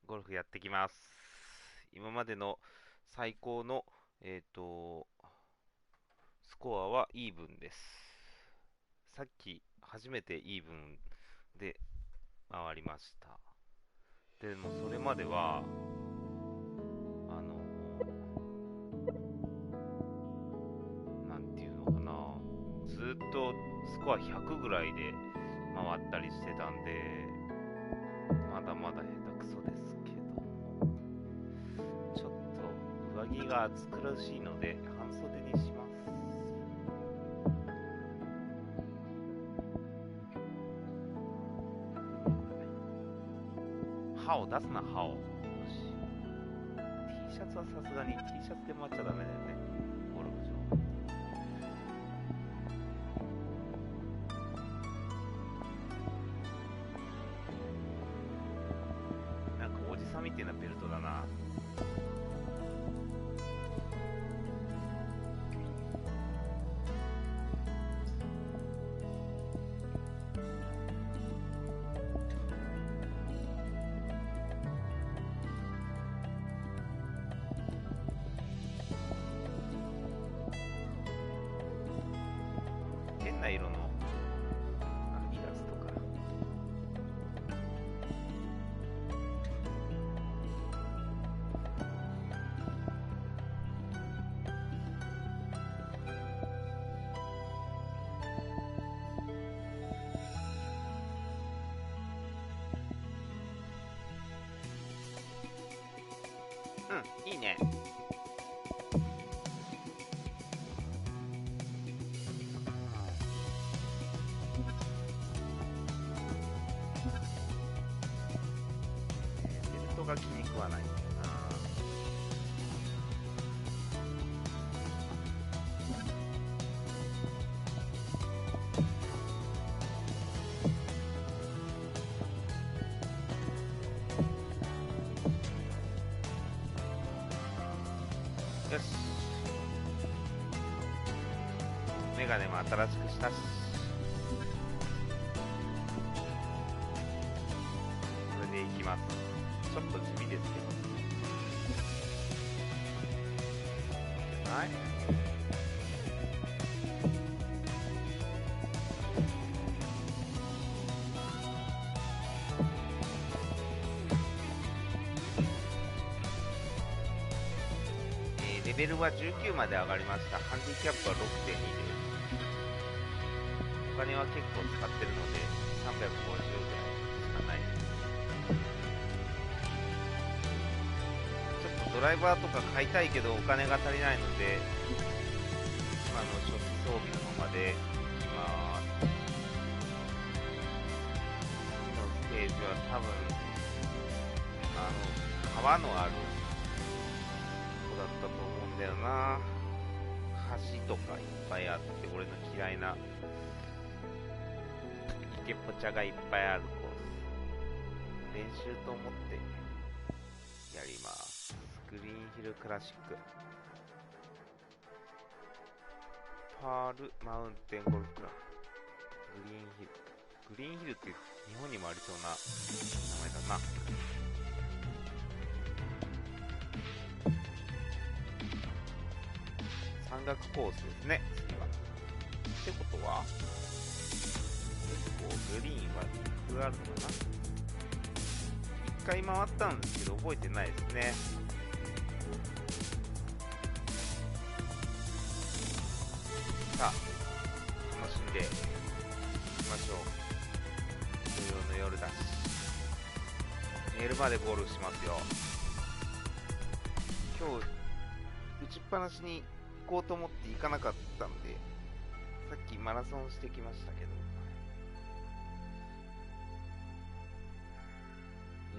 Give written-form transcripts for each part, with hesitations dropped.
ゴルフやってきます。今までの最高の、スコアはイーブンです。さっき初めてイーブンで回りました。でもそれまでは、なんていうのかな、ずっとスコア100ぐらいで回ったりしてたんで、まだまだ下手くそですけども、ちょっと上着が暑苦しいので半袖にします。歯を出すな、歯を。よし。T シャツはさすがに T シャツで回っちゃダメだよね。ゴルフ場。なんかおじさんみたいなベルトだな。変な色のイラストか。うん、いいね。ベルトが気に食わないんだよな。よし。メガネも新しくしたし。これでいきます。ちょっと地味ですけど。はい。レベルは19まで上がりました。ハンディキャップは 6.2 です。お金は結構使ってるので350ぐらいしかないです。ちょっとドライバーとか買いたいけどお金が足りないので、今の初期装備のままでいきます。次のステージは多分川のあるとこだったと思うんだよな。橋とかいっぱいあって、俺の嫌いな池っぽちゃがいっぱいあるコース。練習と思ってやります。グリーンヒルクラシック。パールマウンテンゴルフクラブ。グリーンヒル。グリーンヒルって日本にもありそうな名前だな。山岳コースですね、次は。ってことは、結構グリーンはリップあるのかな。一回回ったんですけど覚えてないですね。さあ、楽しんでいきましょう。土曜の夜だし。寝るまでゴールしますよ。今日、打ちっぱなしに行こうと思って行かなかったんで、さっきマラソンしてきましたけど、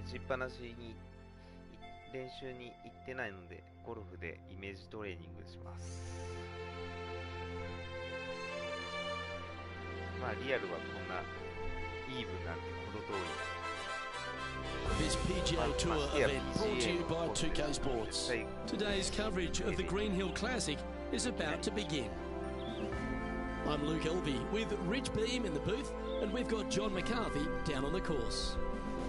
打ちっぱなしに練習に行ってないので、ゴルフでイメージトレーニングします。まあリアルはこんなイーブンなんて程遠い。This PGA Tour event brought to you by 2K Sports. Today's coverage of the Green Hill Classic is about to begin. I'm Luke Elvey with Rich Beam in the booth, and we've got John McCarthy down on the course.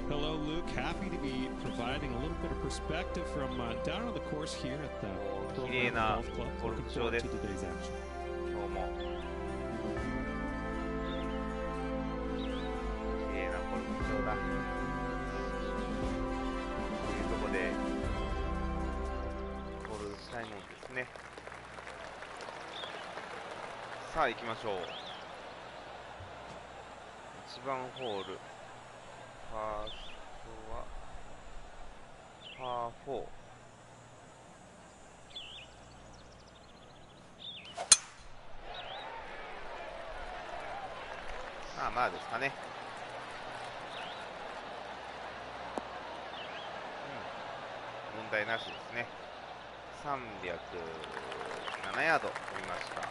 Hello, Luke. Happy to be providing a little bit of perspective from down on the course here at the Program Golf Club. Looking forward to today's action. 今日も綺麗なゴルフ場だ。というところでゴルフしたいもんですね。さあ行きましょう。1番ホール、ファーストはパー4。まあですかね。問題なしですね。307ヤード飛びました。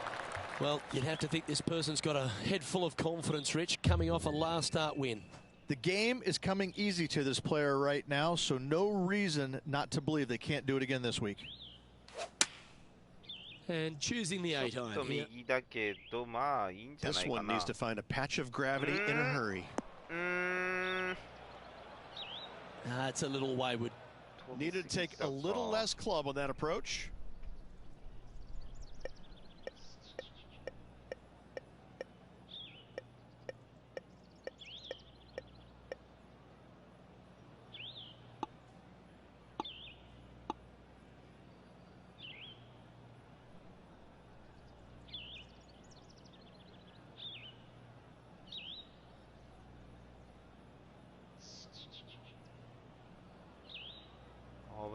Well, you'd have to think this person's got a head full of confidence, Rich, coming off a last start win. The game is coming easy to this player right now, so no reason not to believe they can't do it again this week. And choosing the 8 iron here. This one needs to find a patch of gravity in a hurry. It's a little wayward. Needed to take a little less club on that approach.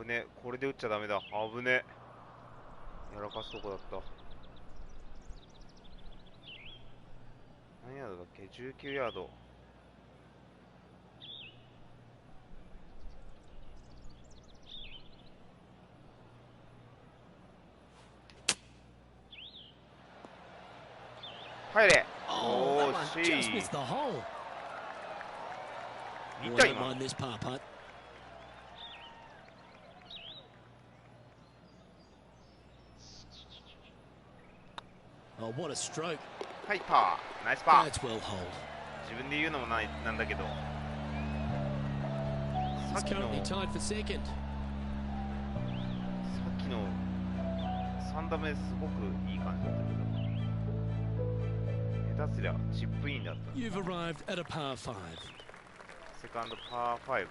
危ねえ、これで打っちゃダメだ。危ねえ、やらかすとこだった。何ヤードだっけ、19ヤード。入れ。おーしい。見た今。Oh, what a stroke. はい、パー。ナイスパー。That's well hold. 自分で言うのもなんだけど。さっきの3打目すごくいい感じだったけど。下手すりゃチップインだった。You've arrived at a par 5. セカンドパー5。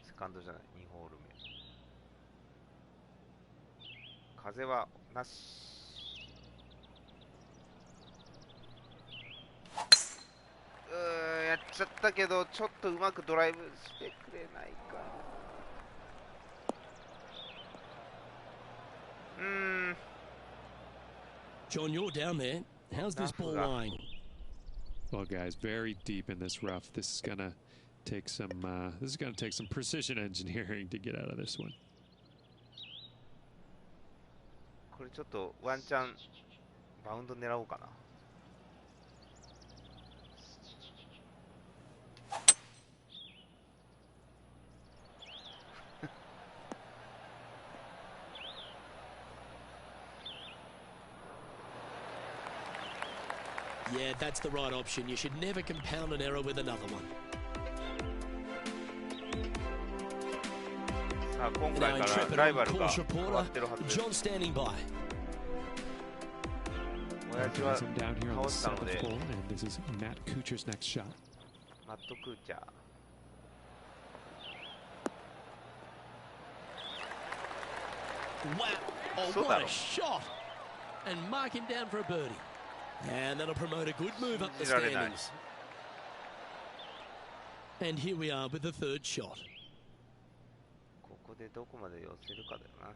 セカンドじゃない、2ホール目。風はなし。やっちゃったけど、ちょっとうまくドライブしてくれないか。John, you're down there. How's this ball lying? Well, guys, very deep in this rough. This is gonna take some precision engineering to get out of this one. これちょっとワンチャンバウンド狙おうかな。Yeah, that's the right option. You should never compound an error with another one. さあ今回からライバルが変わってるはずです。 John standing by. 親父は倒したので。 This is Matt Kuchar's next shot. マット・クーチャー。Wow! Oh, what a shot! And mark him down for a birdie. And that'll promote a good move up the standings. And here we are with the third shot. ここでどこまで寄せるかだよな。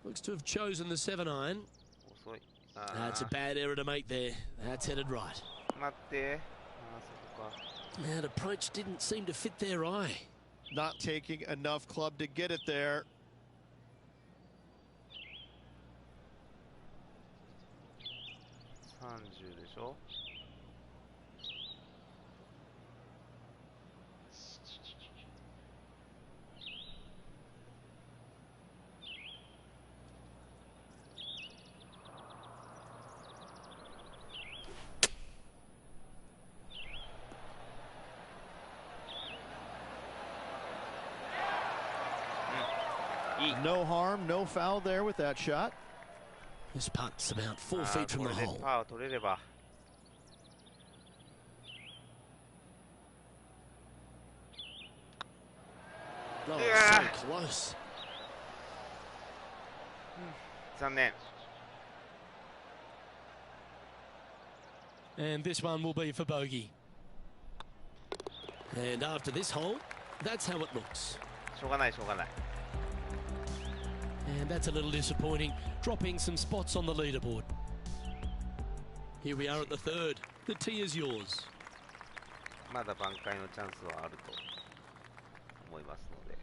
Looks to have chosen the 7 iron. 遅い。That's a bad error to make there. That's headed right. 待って。そこか。That approach didn't seem to fit their eye. Not taking enough club to get it there. 30でしょ。No harm, no foul there with that shot. This putt's about 4 feet from the hole. パーを取れれば。Oh, so close. 残念。 And this one will be for bogey. And after this hole, that's how it looks. しょうがないしょうがない。 And that's a little disappointing, dropping some spots on the leaderboard. Here we are at the third. The tee is yours. まだ挽回のチャンスはあると思いますので。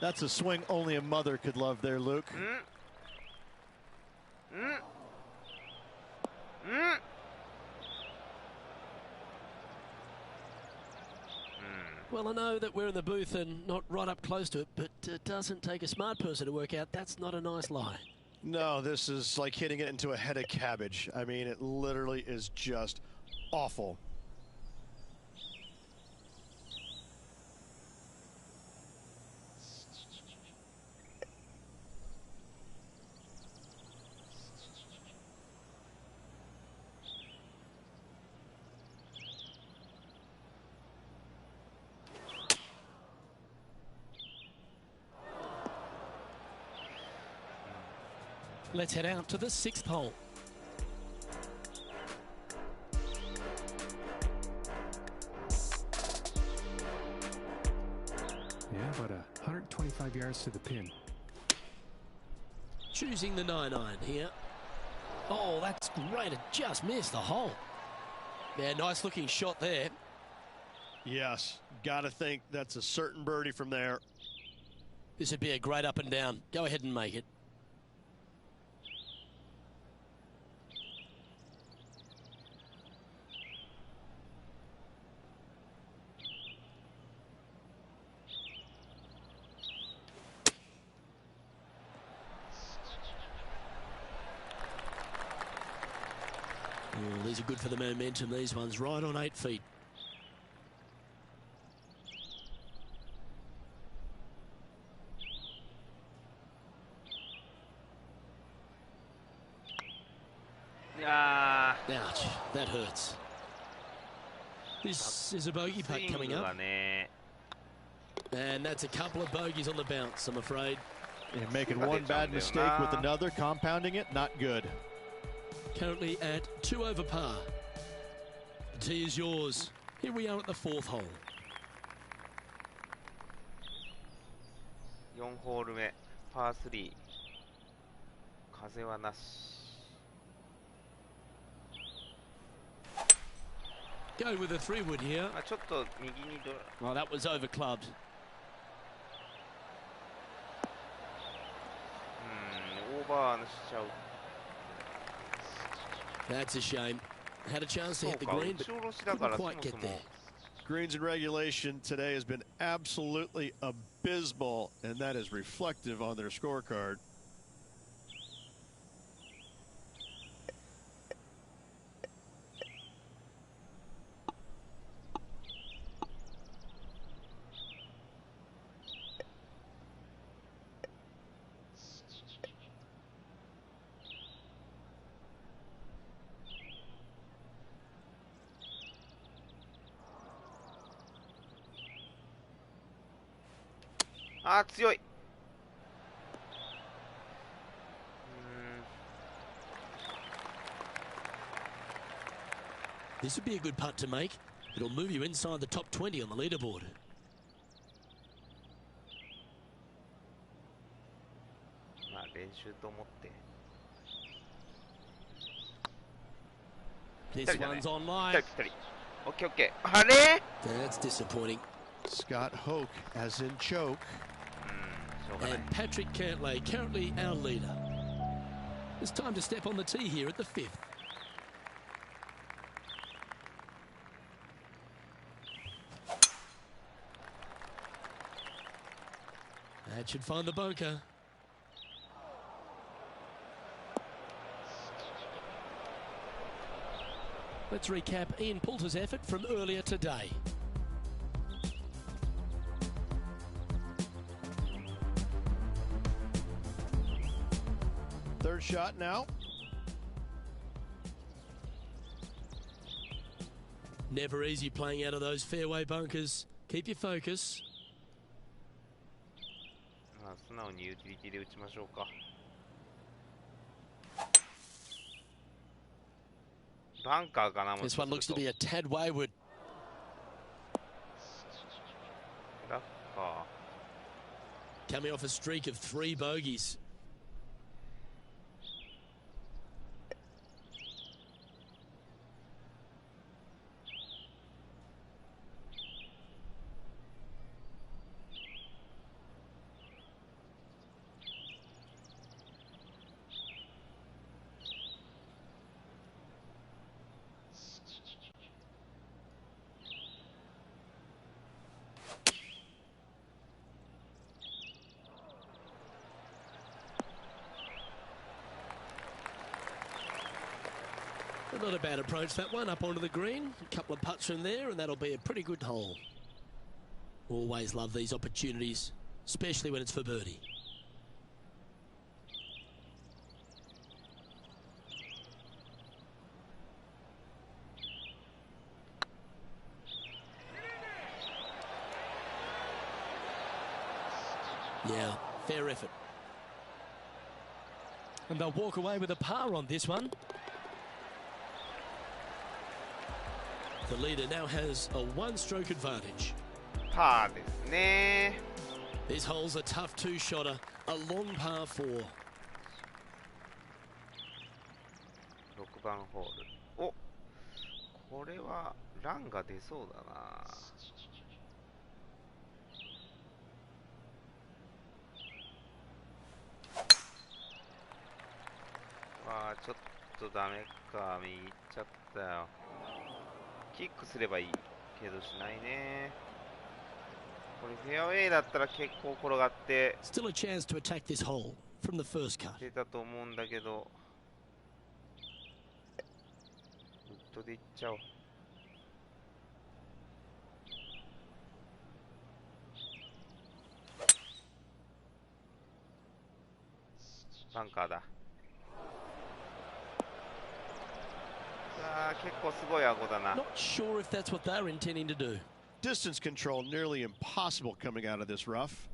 That's a swing only a mother could love there, Luke. Well, I know that we're in the booth and not right up close to it, but it doesn't take a smart person to work out that's not a nice lie. No, this is like hitting it into a head of cabbage. I mean, it literally is just awful. Let's head out to the sixth hole. Yeah, about 125 yards to the pin. Choosing the 9-iron here. Oh, that's great. It just missed the hole. Yeah, nice looking shot there. Yes, gotta think that's a certain birdie from there. This would be a great up and down. Go ahead and make it. Oh, these are good for the momentum, these ones, right on 8 feet. Ouch, that hurts. This is a bogey putt coming up. And that's a couple of bogeys on the bounce, I'm afraid. And making one bad mistake with another, compounding it, not good. Currently at 2 over par. The tee is yours. Here we are at the fourth hole. 4ホール目、パー3。風はなし。 Go with a 3-wood here. ちょっと右にドラ。 Well, that was over clubbed. オーバーしちゃう。 That's a shame. Had a chance to hit the green, but couldn't quite get there. Greens in regulation today has been absolutely abysmal, and that is reflective on their scorecard.強い。This would be a good putt to make. It'll move you inside the top 20 on the leaderboard. This one's on line. Okay. That's disappointing. Scott Hoke, as in choke. And Patrick Cantlay, currently our leader. It's time to step on the tee here at the fifth. That should find the bunker. Let's recap Ian Poulter's effort from earlier today. Third shot now. Never easy playing out of those fairway bunkers. Keep your focus. 素直にユーティリティで打ちましょうか。バンカーかな。 This one looks to be a tad wayward. ラフか。 Coming off a streak of 3 bogeys. Not a bad approach, that one, up onto the green. A couple of putts from there, and that'll be a pretty good hole. Always love these opportunities, especially when it's for birdie. Yeah, fair effort. And they'll walk away with a par on this one. The leader now has a 1-stroke advantage. パーですね。 This hole's a tough 2-shotter, a long par 4. 6番ホール。お、これはランが出そうだな。わあ、ちょっとダメか。右行っちゃったよ。キックすればいいけどしないね。これフェアウェイだったら結構転がって Still a chance to attack this hole from the first cut. 出たと思うんだけど、ウッドでいっちゃおう。バンカーだ。結構すごい顎だな。 Not sure if that's what they're intending to do. Distance control nearly impossible coming out of this rough.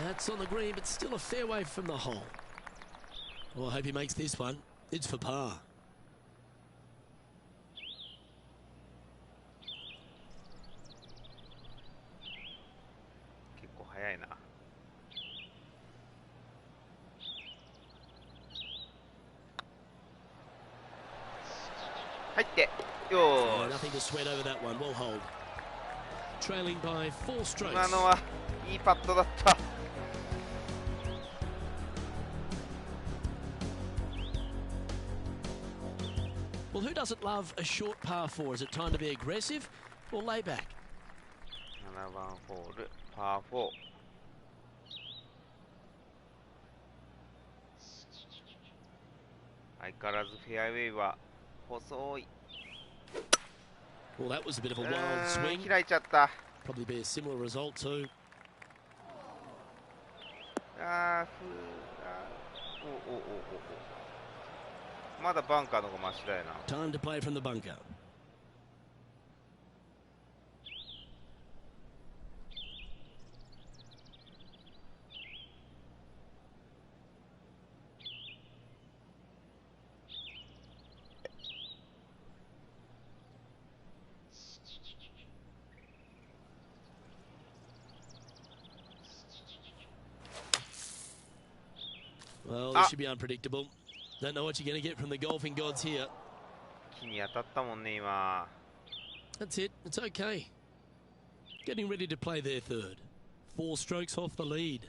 That's on the green, but still a fair way from the hole. Well, I hope he makes this one. It's for par. Nothing to sweat over that one. We'll hold. Trailing by 4 strokes. 今のはいいパットだった。Well, who doesn't love a short par 4? Is it time to be aggressive or lay back? 7番ホール、パー4。相変わらずフェアウェイは細い。 Well, that was a bit of a wild swing. 開いちゃった。 Probably be a similar result too. まだバンカーの方がマシだよな。 Time to play from the bunker. Well, this should be unpredictable. Don't know what you're going to get from the golfing gods here. 木に当たったもんね今。That's it. It's okay. Getting ready to play their third. 4 strokes off the lead.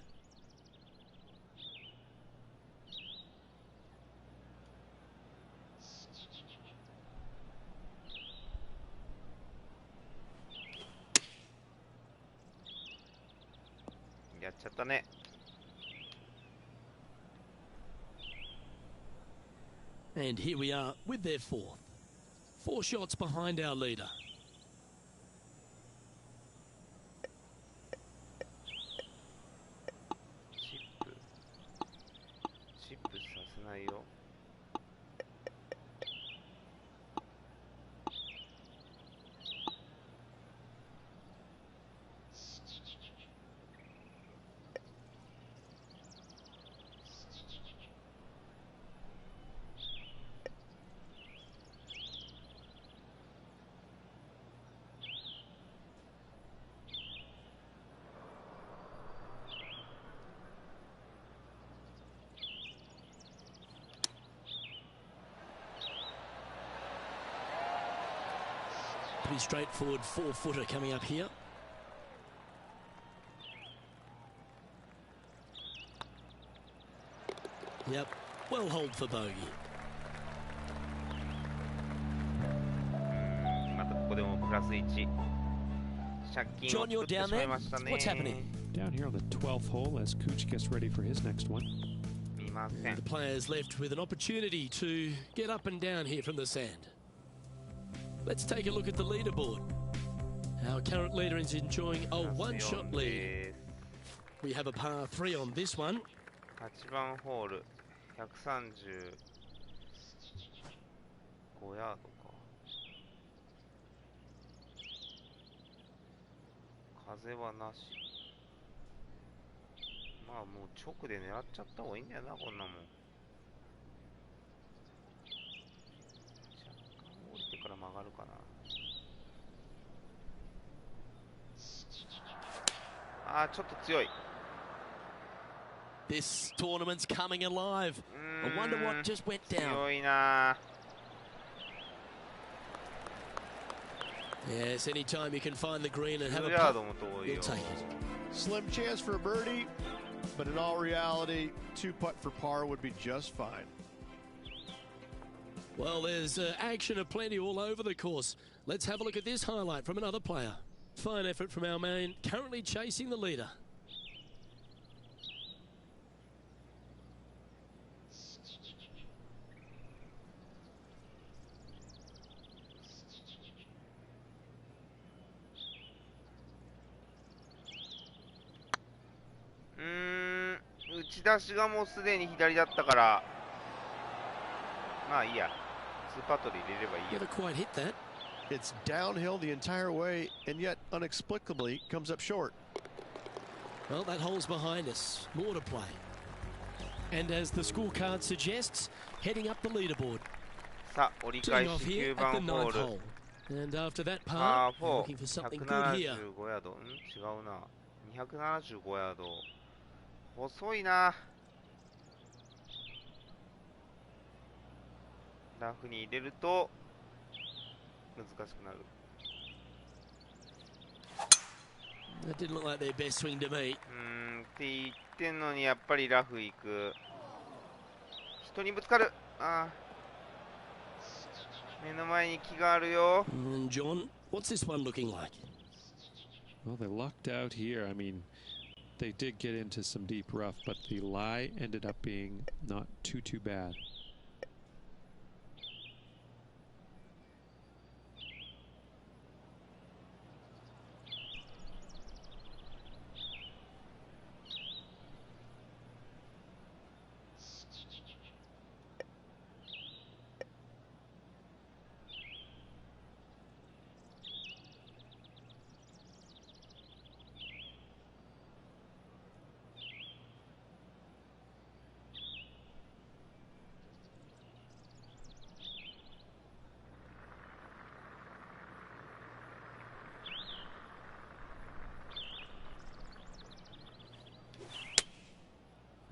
And here we are with their 4th. 4 shots behind our leader. Pretty straightforward 4-footer coming up here. Yep, well hold for bogey. John, you're down there. What's happening? Down here on the 12th hole as Cooch gets ready for his next one. And the players left with an opportunity to get up and down here from the sand. Let's take a look at the leaderboard. Our current leader is enjoying a 1-shot lead. We have a par 3 on this one. 8番ホール135ヤードか。風はなし。まあもう直で狙っちゃった方がいいんだよな、こんなもん。降りてから曲がるかな。あー、ちょっと強い。This tournament's coming alive. I wonder what just went down. 強いな。Yes, anytime you can find the green and have a putt, you'll take it. Slim chance for a birdie, but in all reality, 2-putt for par would be just fine. Well, there's action aplenty all over the course. Let's have a look at this highlight from another player. Fine effort from our man, currently chasing the leader. Mm, 打ち出しがもうすでに左だったから、まあいいや。2パットで入れればいいよ。 Never quite hit that. It's downhill the entire way, and yet inexplicably comes up short. Well, that hole's behind us. More to play. And as the scorecard suggests, heading up the leaderboard. さあ、折り返し Teeing off here 9 at 番 the ホー ninth ル。 hole. And after that par, we're 4 looking for something good here. 175ヤード。違うな。275ヤード。細いな。ラフに入れると難しくなる。That didn't look like their best swing to me. って言ってんのにやっぱりラフ行く。人にぶつかる。ああ。目の前に木があるよ。John, what's this one looking like? Well, they lucked out here. I mean, they did get into some deep rough, but the lie ended up being not too bad.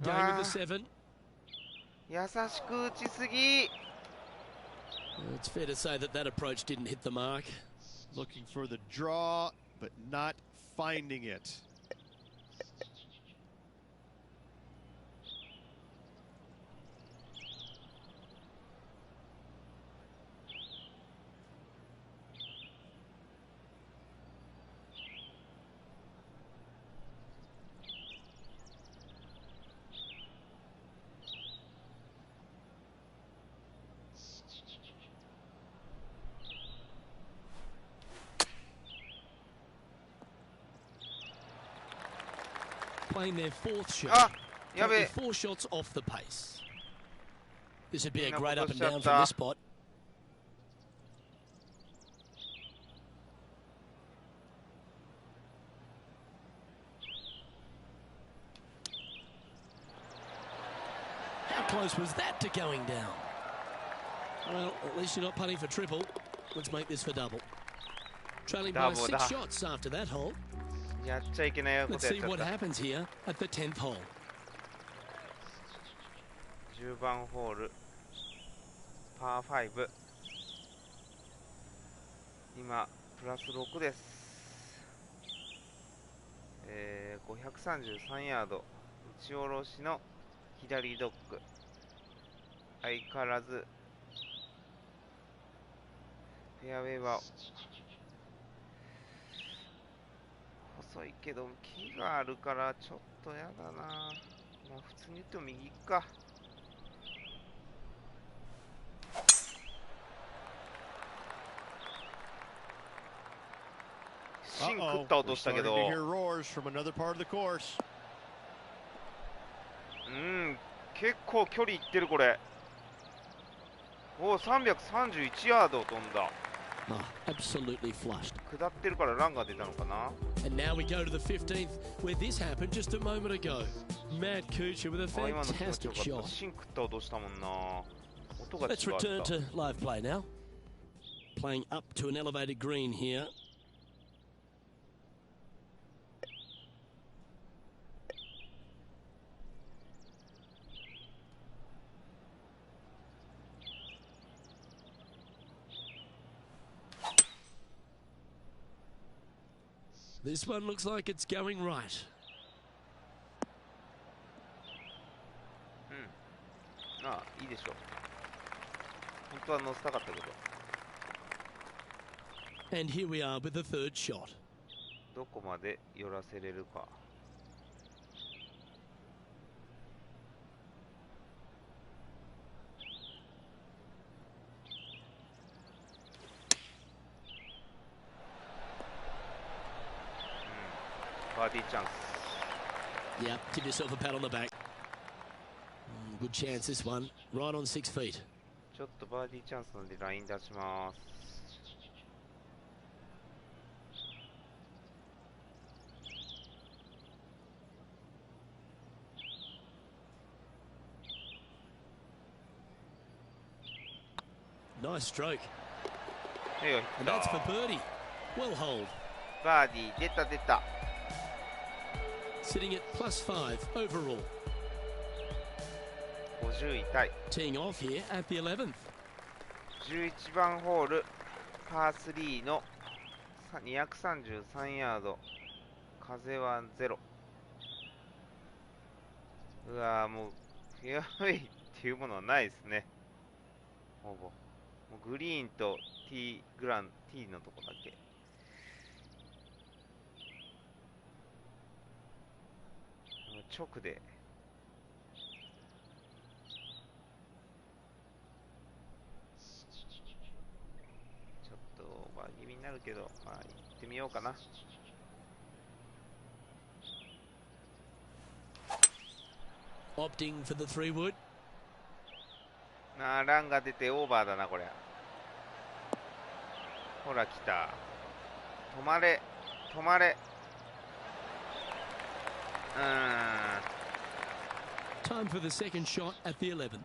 Going with the 7. 優しく打ちすぎ。 It's fair to say that that approach didn't hit the mark. Looking for the draw, but not finding it. Playing their fourth shot. あ、やべえ。 Four shots off the pace. This would be a みんな great up 落と and しちゃ down った from this spot. How close was that to going down? Well, at least you're not putting for triple. Let's make this for double. Trailing by Double 6 だ。 shots after that hole. やっちゃいけないこ Let's とやっ see ちゃっ what た。 happens here at the 10th hole. 10番ホール、パー5。今、プラス6です。533ヤード、打ち下ろしの左ドッグ。相変わらず、フェアウェイは細いけど、木があるからちょっとやだな。まあ、普通に言っても右か。芯食った音したけど、結構距離いってるこれ。おお、331ヤード飛んだ。Absolutely flushed. 下ってるからランが出たのかな。 And now we go to the 15th, where this happened just a moment ago. Matt Kuchar with a あ、今の気持ち fantastic よかった。 shot. 芯食った音したもんな。音が違 Let's った。 return to live play now. Playing up to an elevated green here. This one looks like it's going right. ああ、いいでしょう。本当は乗せたかったけど。 And here we are with the third shot. どこまで寄らせれるか。バーディーチャンス。 Yep, give yourself a pat on the back. Good chance this one. Right on 6 feet. ちょっとバーディーチャンスなんでライン出します。Nice stroke. はいよ、いっ And that's for た。 birdie. Well hold. バーディー出た出た。 Sitting at +5 overall. 50位タイ。 Teeing off here at the 11th. 11番ホール、パー3の233ヤード。風は0。うわー、もうフェアウェイっていうものはないですね。ほぼ。もうグリーンとティーのとこだけ。直で。ちょっとオーバー気味になるけど、まあ行ってみようかな。Opting for the 3 wood. あー、ランが出てオーバーだなこれ。ほら来た。止まれ止まれ。Time for the second shot at the 11th.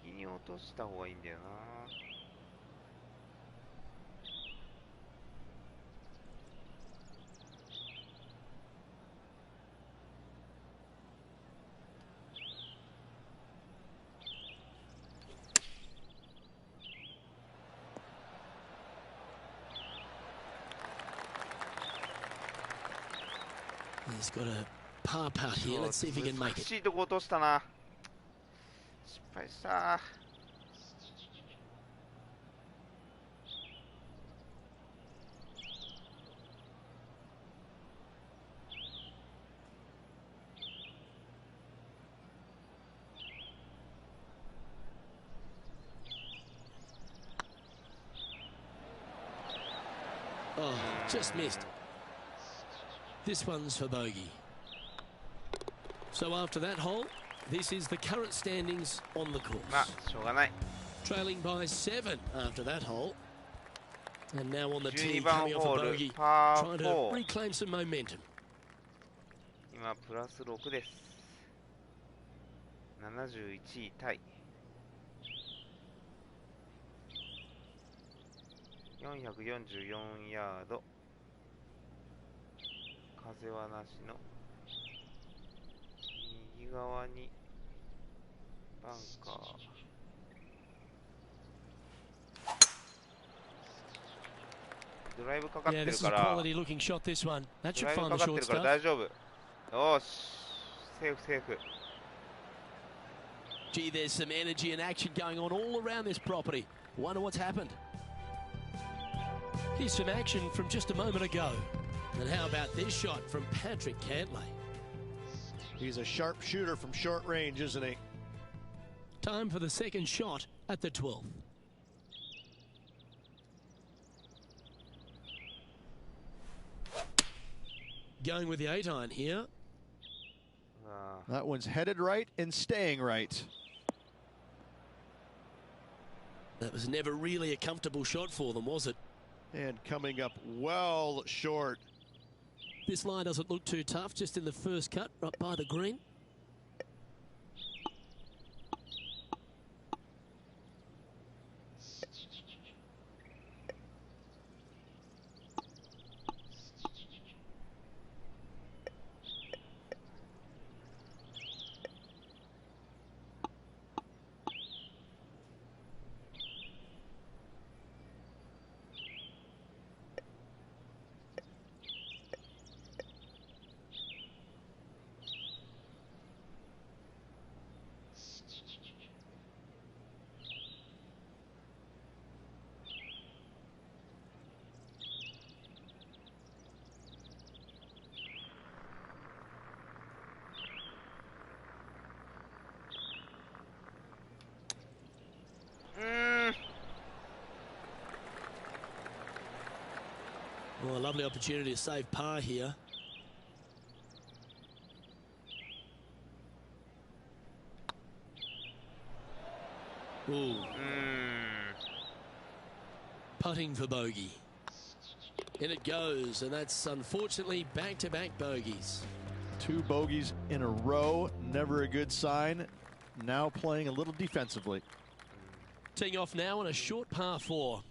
右に落とした方がいいんだよな。He's got a par putt here. Let's see if he can make 難 it. しいとこ落としたな。失敗した。Oh, just missed. This one's for bogey. So after that hole, this is the current standings on the course. まあ、しょうがない。 Trailing by 7 after that hole. And now on the tee, 12番 coming ホ off ー a ル bogey, パ trying ー to 4。 reclaim some momentum. 今プラス6です。71位タイ。444ヤード。風はなしの。右側にバンカー。ドライブかかって Yeah, る this is か a ら、 quality looking shot, this one. That ド should ライブ find か the かって short るから stuff. 大丈夫。よし、セーフセーフ。 Gee, there's some energy and action going on all around this property. Wonder what's happened. Here's some action from just a moment ago. And how about this shot from Patrick Cantlay? He's a sharp shooter from short range, isn't he? Time for the second shot at the 12th. Going with the 8-iron here. That one's headed right and staying right. That was never really a comfortable shot for them, was it? And coming up well short. This line doesn't look too tough, just in the first cut, right by the green. Well, a lovely opportunity to save par here. Ooh. Putting for bogey. In it goes, and that's unfortunately back-to-back bogeys. 2 bogeys in a row, never a good sign. Now playing a little defensively. Teeing off now on a short par 4.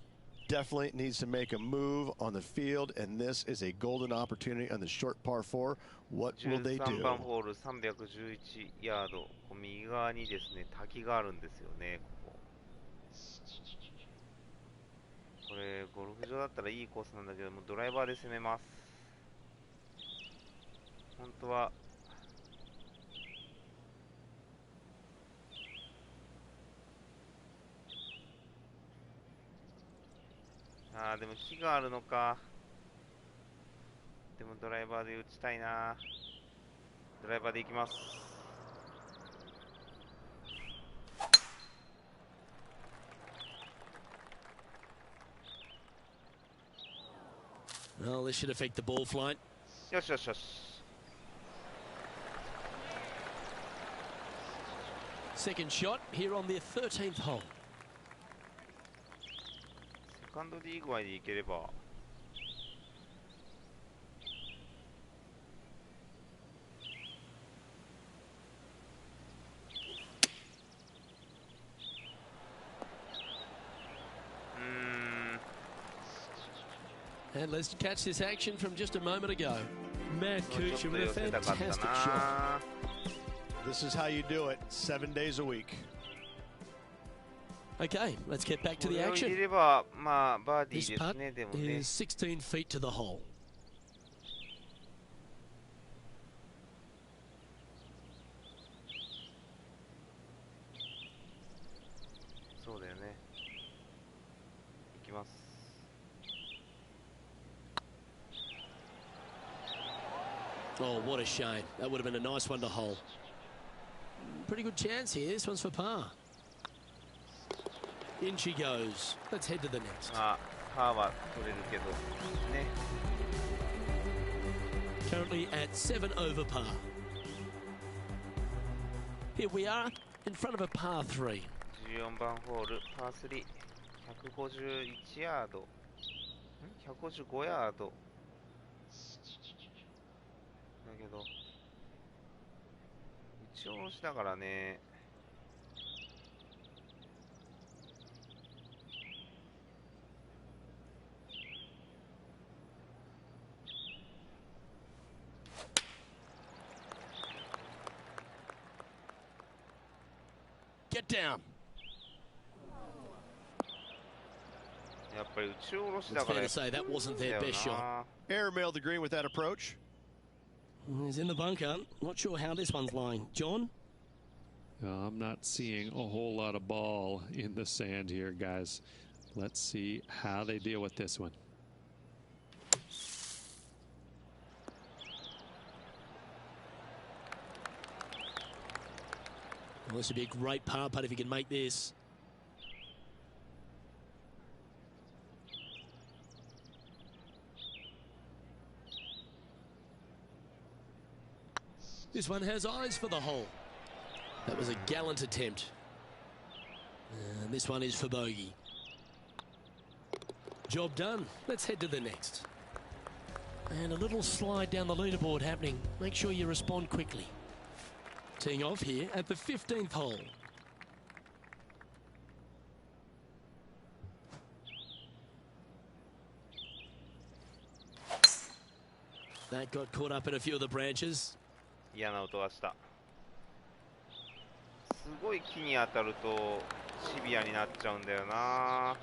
Definitely needs to make a move on the field, and this is a golden opportunity on the short par 4. What will they 13 do? 番ホール311ヤード。右側にですね、滝があるんですよね、ここ。これ、ゴルフ場だったらいいコースなんだけども、ドライバーで攻めます。本当は、でも火があるのか。でもドライバーで打ちたいな。ドライバーで行きます。Well, this should affect the ball flight. よしよしよし。Second shot here on the 13th hole. セカンドでいい具合でいければ。And let's catch this action from just a moment ago. Matt Kuchar with a fantastic shot. This is how you do it, 7 days a week. Okay, let's get back to the これを入 action. れれば、まあ、バーディ This ーです putt ね、でもね。 is 16 feet to the hole. Oh, what a shame. That would have been a nice one to hole. Pretty good chance here. This one's for par. In she goes. Let's head to the next. あ、パーは取れるけどね。 Currently at 7 over par. Here we are in front of a par 3. 14番ホールパー3、151ヤード、155ヤード。だけど打ち下ろしだからね。Get down. やっぱり打ち下ろし It's だか fair ら to say that wasn't their best shot. Airmailed the green with that approach. He's in the bunker. Not sure how this one's lying. John? I'm not seeing a whole lot of ball in the sand here, guys. Let's see how they deal with this one. Well, this would be a great par putt if he can make this. This one has eyes for the hole. That was a gallant attempt. And this one is for bogey. Job done. Let's head to the next. And a little slide down the leaderboard happening. Make sure you respond quickly. Teeing off here at the 15th hole. That got caught up in a few of the branches. 嫌な音がした。すごい木に当たるとシビアになっちゃうんだよな。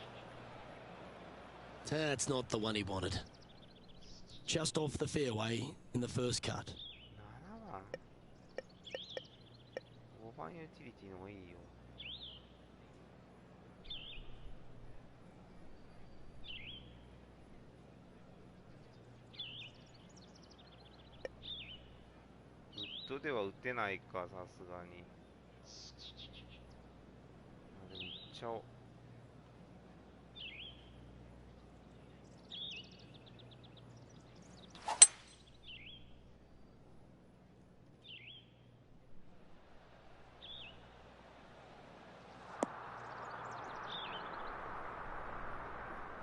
That's not the one he wanted. Just off the fairway in the first cut. 7番。5番ユーティリティの方がいいよ。ウッドでは打てないか、さすがに。でも行っちゃおう。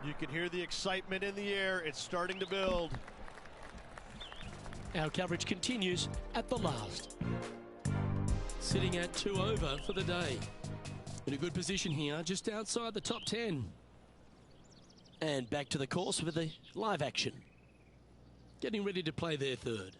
You can hear the excitement in the air. It's starting to build. Our coverage continues at the last. Sitting at 2 over for the day. In a good position here, just outside the top 10. And back to the course with the live action. Getting ready to play their third.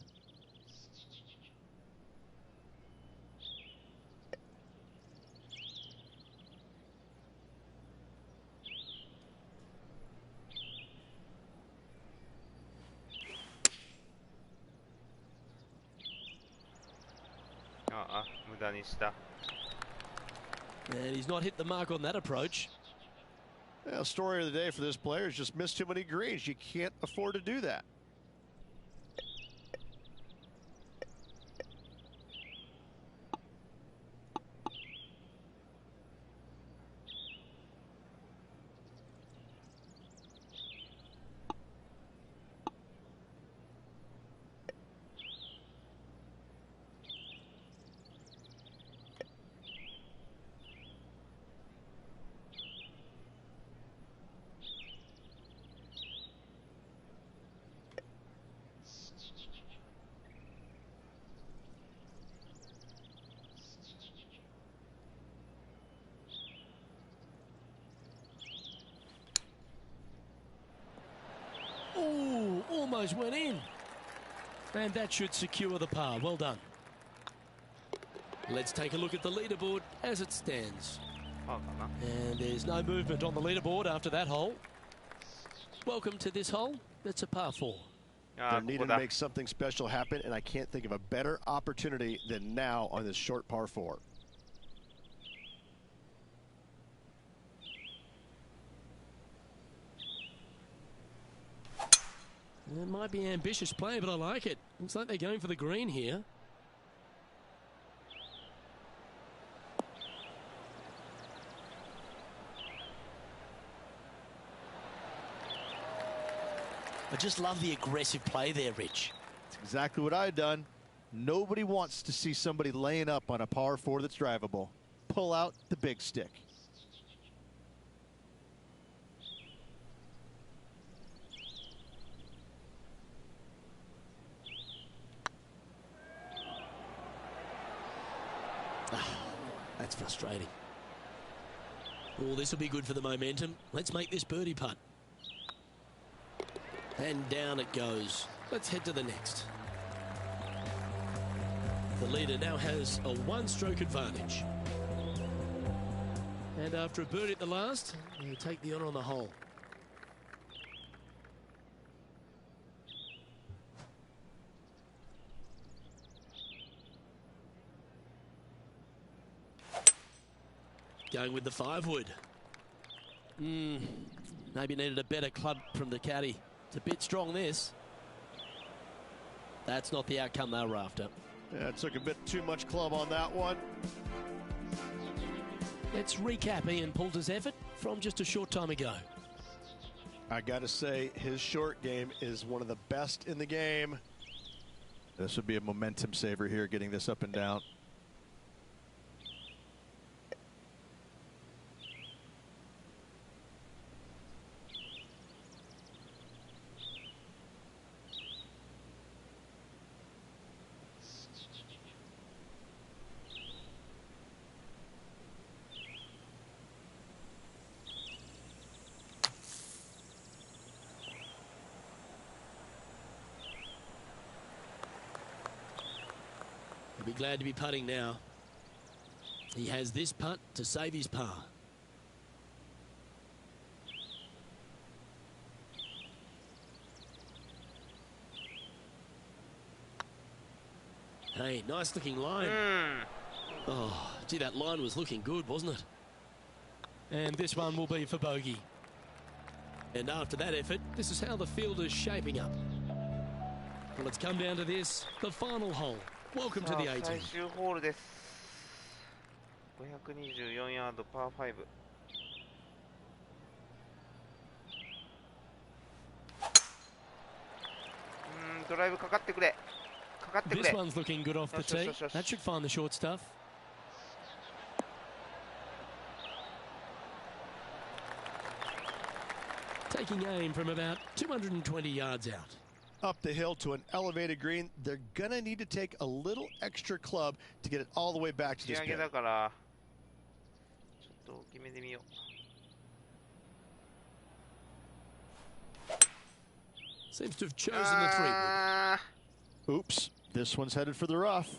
And he's not hit the mark on that approach. Yeah, story of the day for this player is just missed too many greens. You can't afford to do that. Ooh, almost went in. And that should secure the par. Well done. Let's take a look at the leaderboard as it stands. And there's no movement on the leaderboard after that hole. Welcome to this hole. That's a par 4. They're needing to make something special happen, and I can't think of a better opportunity than now on this short par 4. It might be ambitious play, but I like it. Looks like they're going for the green here. I just love the aggressive play there, Rich. That's exactly what I've done. Nobody wants to see somebody laying up on a par 4 that's drivable. Pull out the big stick. That's frustrating. Oh, this will be good for the momentum. Let's make this birdie putt. And down it goes. Let's head to the next. The leader now has a one-stroke advantage. And after a birdie at the last, you take the honour on the hole. Going with the 5-wood. Maybe needed a better club from the caddy. It's a bit strong, this. That's not the outcome they were after. Yeah, it took a bit too much club on that one. Let's recap Ian Poulter's effort from just a short time ago. I got to say, his short game is one of the best in the game. This would be a momentum saver here, getting this up and down. He'll be glad to be putting now. He has this putt to save his par. Hey, nice looking line. Oh, gee, that line was looking good, wasn't it? And this one will be for bogey. And after that effort, this is how the field is shaping up. Well, it's come down to this, the final hole. Welcome to the 18th. 最終ホールです。524ヤードパー5。ドライブかかってくれ。かかってくれ。 This one's looking good off the tee. That should find the short stuff. Taking aim from about 220 yards out. Up the hill to an elevated green, they're going to need to take a little extra club to get it all the way back to this pin. だからちょっと大きめで見よう。 Seems to have chosen the 3-wood. Oops, this one's headed for the rough.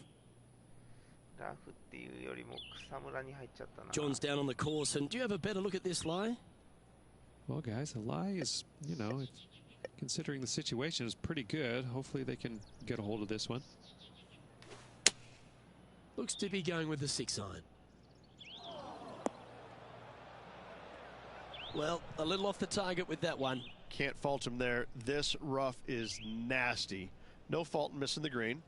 ラフっていうよりも草むらに入っちゃったな。 John's down on the course, and do you have a better look at this lie? Well, guys, the lie is, you know, it's, considering the situation, is pretty good. Hopefully they can get a hold of this one. Looks to be going with the 6-iron. Well, a little off the target with that one. Can't fault him there. This rough is nasty. No fault in missing the green.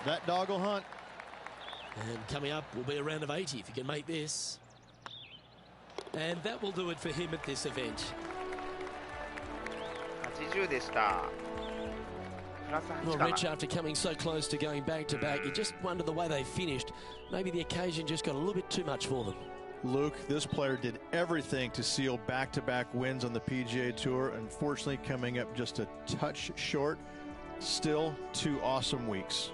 That dog will hunt. And coming up will be a round of 80 if you can make this. And that will do it for him at this event. 80でした。プラス8 Well, かな。 Rich, after coming so close to going back to back, you just wonder the way they finished. Maybe the occasion just got a little bit too much for them. Luke, this player did everything to seal back-to-back wins on the PGA Tour. Unfortunately, coming up just a touch short. Still 2 awesome weeks.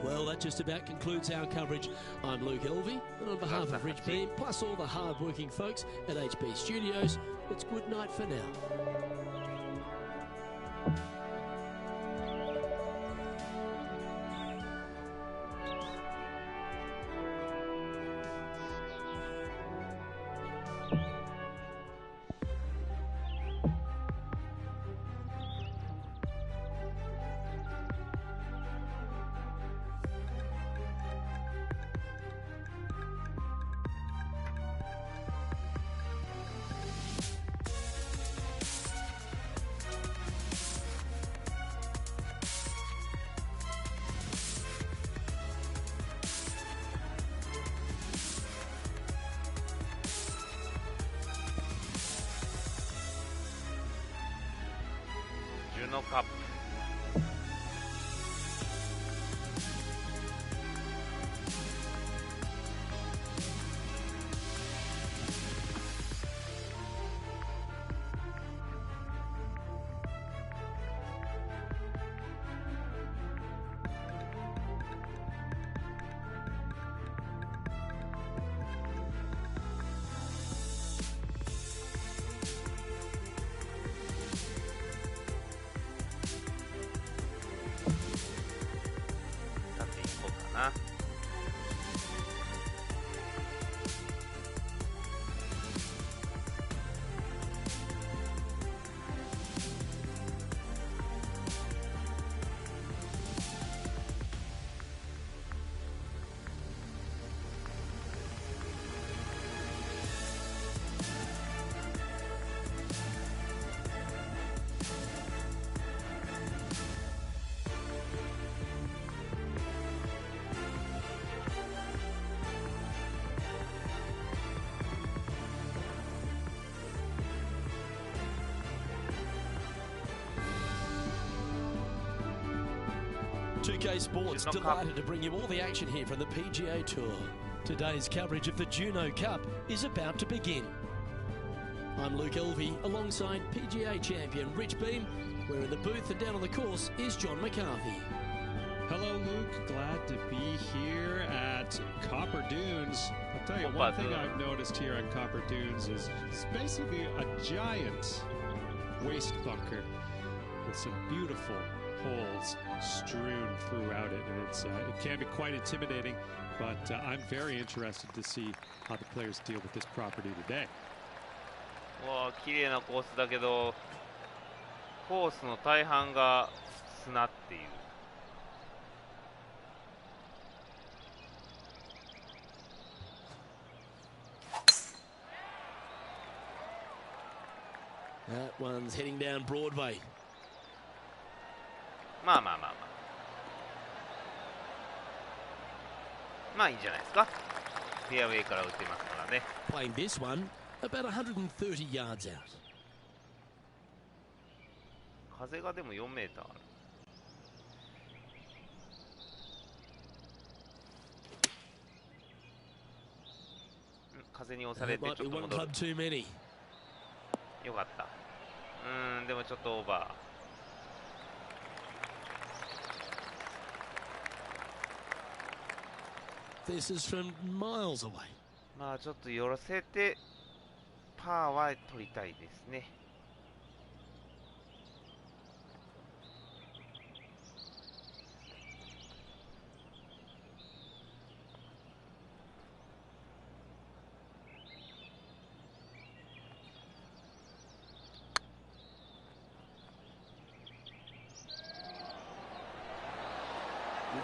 Well, that just about concludes our coverage. I'm Luke Elvey, and on behalf of Rich Beam, plus all the hard-working folks at HP Studios, it's good night for now. のカップ。2K Sports delighted to bring you all the action here from the PGA Tour. Today's coverage of the Juno Cup is about to begin. I'm Luke Elvey alongside PGA champion Rich Beam. We're in the booth and down on the course is John McCarthy. Hello, Luke. Glad to be here at Copper Dunes. I'll tell you, one thing I've noticed here at Copper Dunes is it's basically a giant waste bunker with some beautiful holes strewn throughout it, and it can be quite intimidating, but I'm very interested to see how the players deal with this property today. わあ、綺麗なコースだけど、コースの大半が砂っていう。That one's heading down Broadway. まあまあまあまあ。まあいいんじゃないですか。フェアウェイから打ってますからね。Playing this one about 130 yards out. 風がでも4メーターある。風に押されてちょっと戻る。よかった。でもちょっとオーバー。This is from miles away. まあちょっと寄らせてパーは取りたいですね。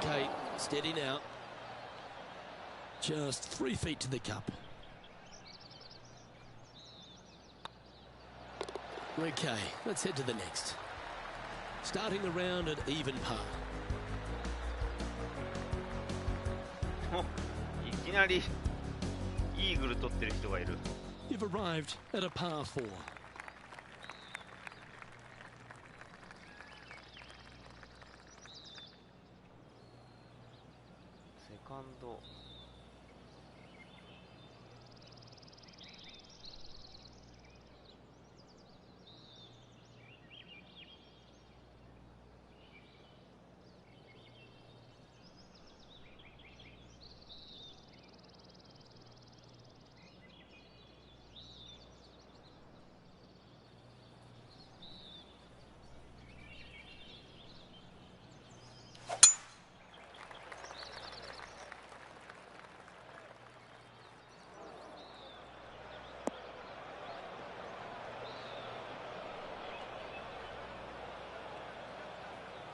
Okay, steady now. Just 3 feet to the cup. Okay, let's head to the next. Starting the round at even par. いきなりイーグル取ってる人がいる。You've arrived at a par 4. セカンド。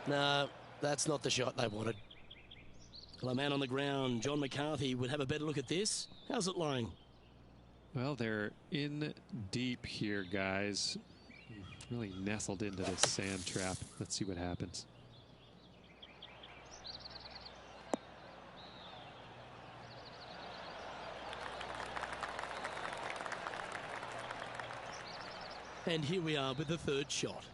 No, that's not the shot they wanted. Well, a man on the ground, John McCarthy, would have a better look at this. How's it lying? Well, they're in deep here, guys. Really nestled into this sand trap. Let's see what happens. And here we are with the third shot.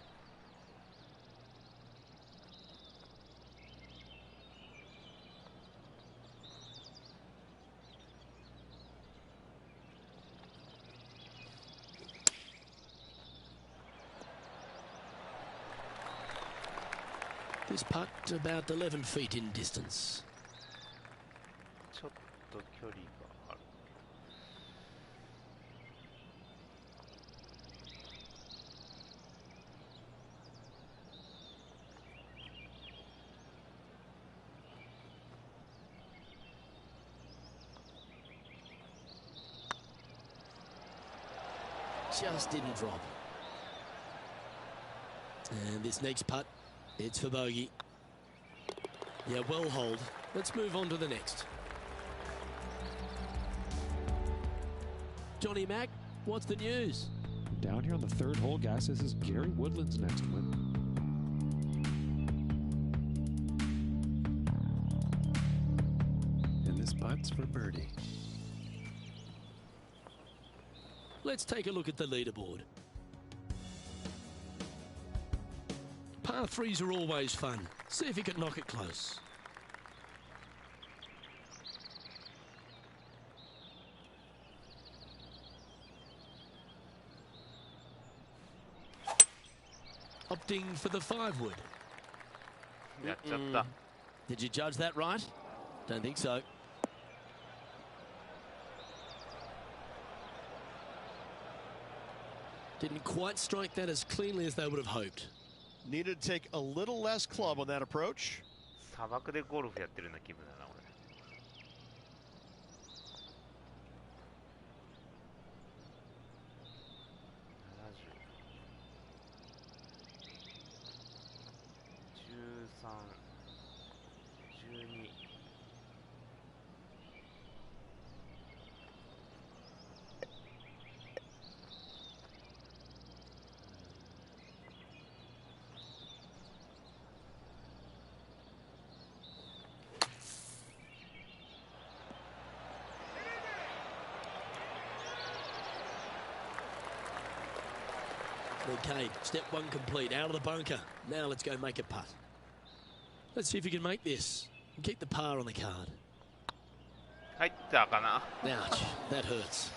This putt about 11 feet in distance. ちょっと距離がある。Just didn't drop. And this next putt, it's for bogey. Yeah, well hold. Let's move on to the next. Johnny Mack, what's the news? Down here on the third hole, guys, this is Gary Woodland's next win. And this putt's for birdie. Let's take a look at the leaderboard. Par threes are always fun. See if you can knock it close. Opting for the 5-wood. やっちゃった。Did you judge that right? Don't think so. Didn't quite strike that as cleanly as they would have hoped. Needed to take a little less club on that approach. 砂漠でゴルフやってるような気分だな、俺。13、12。Okay, step one complete, out of the bunker. Now let's go make a putt. Let's see if you can make this and keep the par on the card. 入ったかな。 Ouch, that hurts.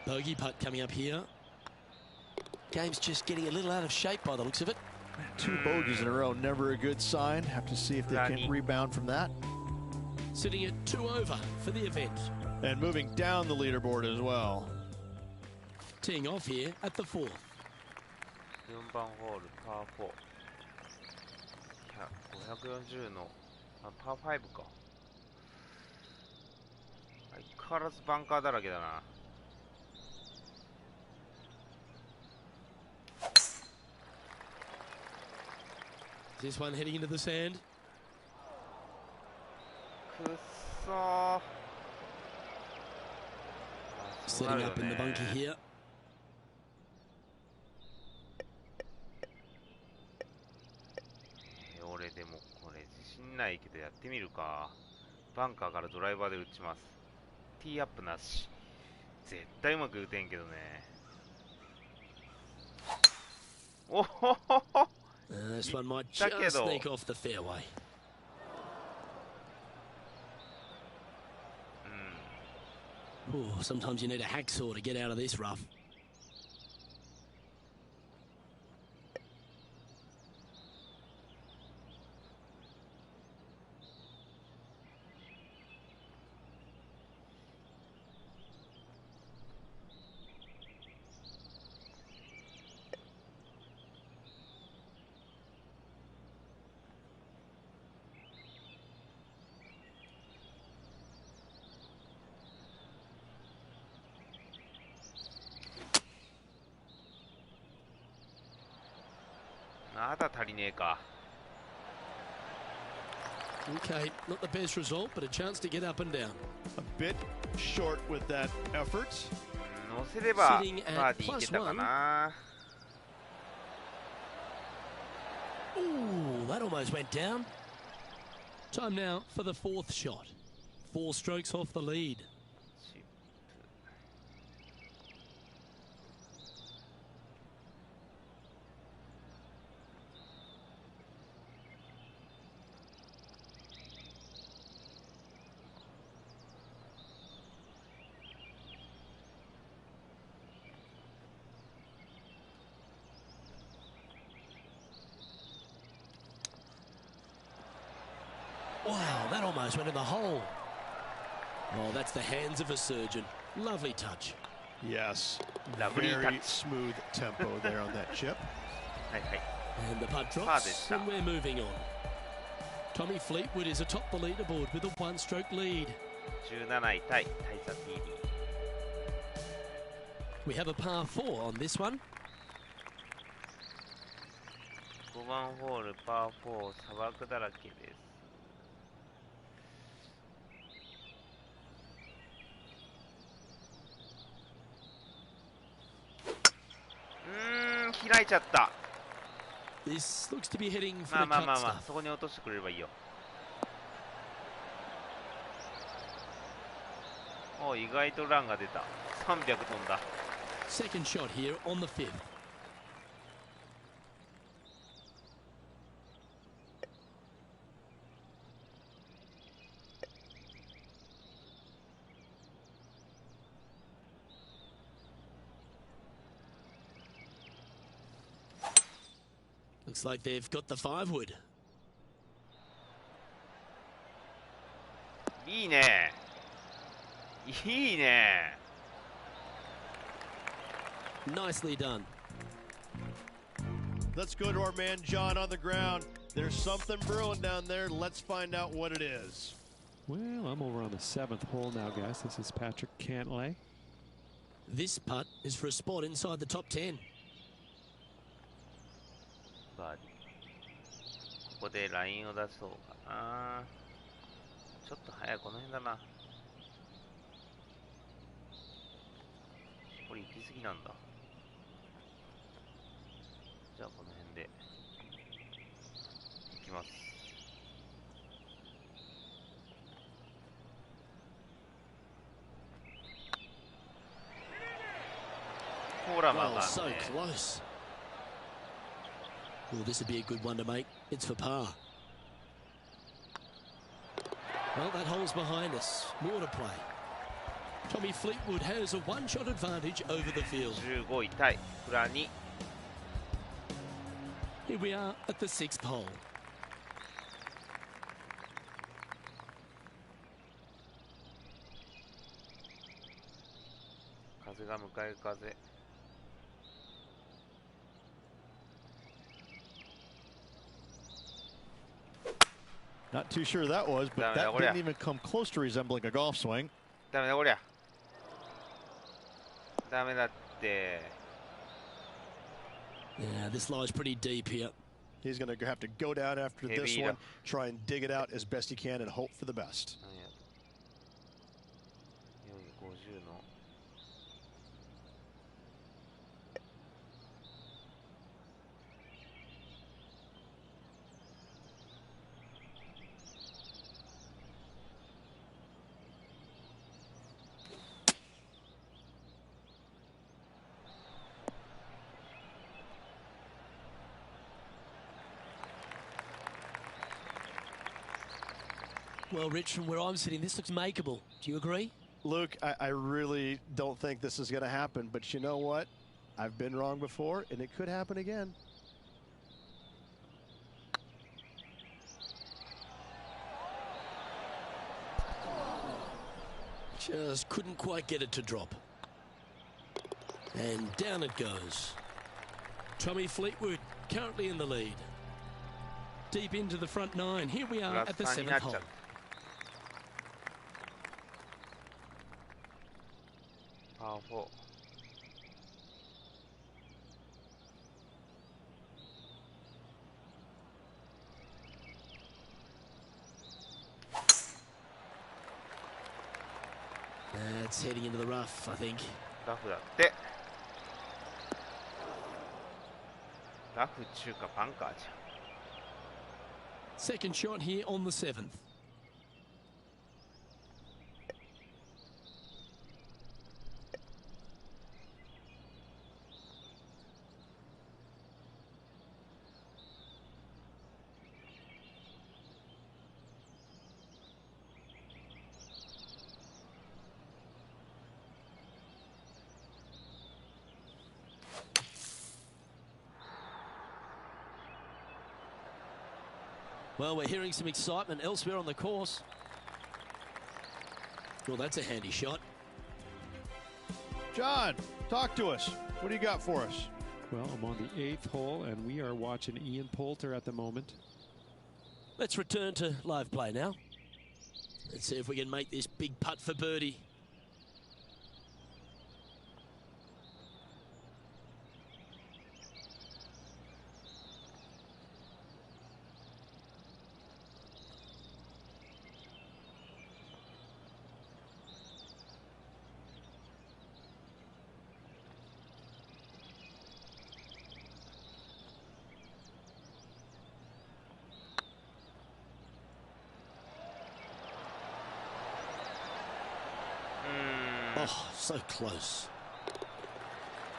Bogey putt coming up here. Game's just getting a little out of shape by the looks of it. 2 bogeys in a row, never a good sign. Have to see if they can rebound from that. Sitting at 2 over for the event. And moving down the leaderboard as well. Teeing off here at the 4th. 4番ホール、パー4。540の、パー5か。相変わらずバンカーだらけだな。This one heading into the sand. くっそー。Setting up in the bunker here. 俺でもこれ自信ないけどやってみるか。バンカーからドライバーで打ちます。ティーアップなし。絶対うまく打てんけどね。おほほほ。This one might just sneak off the fairway. Ooh, sometimes you need a hacksaw to get out of this rough. Okay, not the best result, but a chance to get up and down. A bit short with that effort. 乗せればバーディーいけたかな。Ooh, that almost went down. Time now for the 4th shot. 4 strokes off the lead. that almost went in the hole. Oh, that's the hands of a surgeon. Lovely touch. Yes, Lovely very touch. smooth tempo there on that chip. はいはい。 And the putt drops, and we're moving on. Tommy Fleetwood is atop the leaderboard with a one-stroke lead. 17位タイ、大差 TD。We have a par 4 on this one. 5番ホール、パー4、砂漠だらけです。開いちゃった。This looks to be heading for まあ the まあ cut まあまあ、 stuff. そこに落としてくれればいいよ。お、意外とランが出た。300飛んだ。 Second shot here on the 5th. Looks like they've got the 5-wood. いいね。いいね。 Nicely done. Let's go to our man John on the ground. There's something brewing down there. Let's find out what it is. Well, I'm over on the 7th hole now, guys. This is Patrick Cantlay. This putt is for a spot inside the top 10. バーディー。ここでラインを出そうかな。ちょっと早い、この辺だな。これ行き過ぎなんだ。じゃあこの辺で行きます。ほらま Oh, だ so ね。 close. Well, this would be a good one to make. It's for par. Well, that hole's behind us. More to play. Tommy Fleetwood has a one-shot advantage over the field. 15位タイ、フラに。 Here we are at the 6th hole. 風が向かい風。 Not too sure that was, but that didn't even come close to resembling a golf swing. ダメだこりゃ。ダメだって。 Yeah, this lies pretty deep here. He's going to have to go down after this one, try and dig it out as best he can and hope for the best. 450の。 Well, Rich, from where I'm sitting, this looks makeable. Do you agree? Luke, I really don't think this is going to happen, but you know what? I've been wrong before, and it could happen again. Just couldn't quite get it to drop. And down it goes. Tommy Fleetwood currently in the lead. Deep into the front 9. Here we are at the 7th hole. Par 4. It's heading into the rough, I think. ラフだって。ラフ中かバンカーじゃん。 Second shot here on the 7th. Well, we're hearing some excitement elsewhere on the course. Well, that's a handy shot. John, talk to us. What do you got for us? Well, I'm on the 8th hole, and we are watching Ian Poulter at the moment. Let's return to live play now. Let's see if we can make this big putt for birdie. Oh, so close.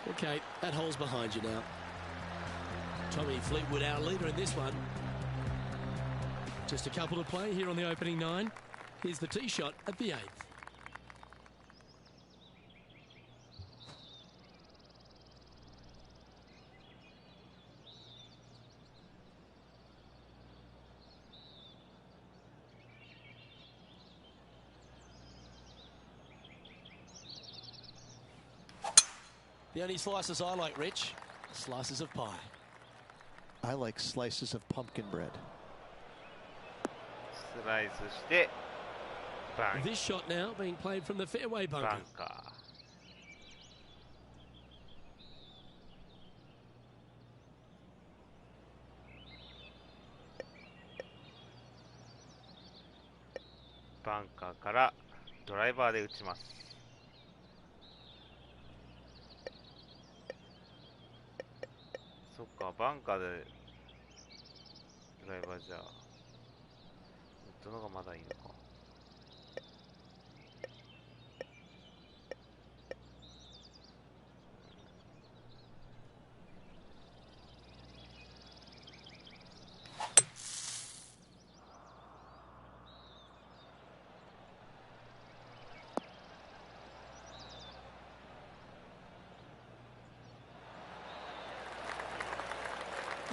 Okay, that hole's behind you now. Tommy Fleetwood, our leader in this one. Just a couple to play here on the opening 9. Here's the tee shot at the 8th. The only slices I like, Rich, slices of pie. I like slices of pumpkin bread. スライスしてバン This shot now being played from the fairway バ bunker. ンカー。バンカーからドライバーで打ちます。そっか、バンカーでドライバーじゃ打ったのがまだいいのか。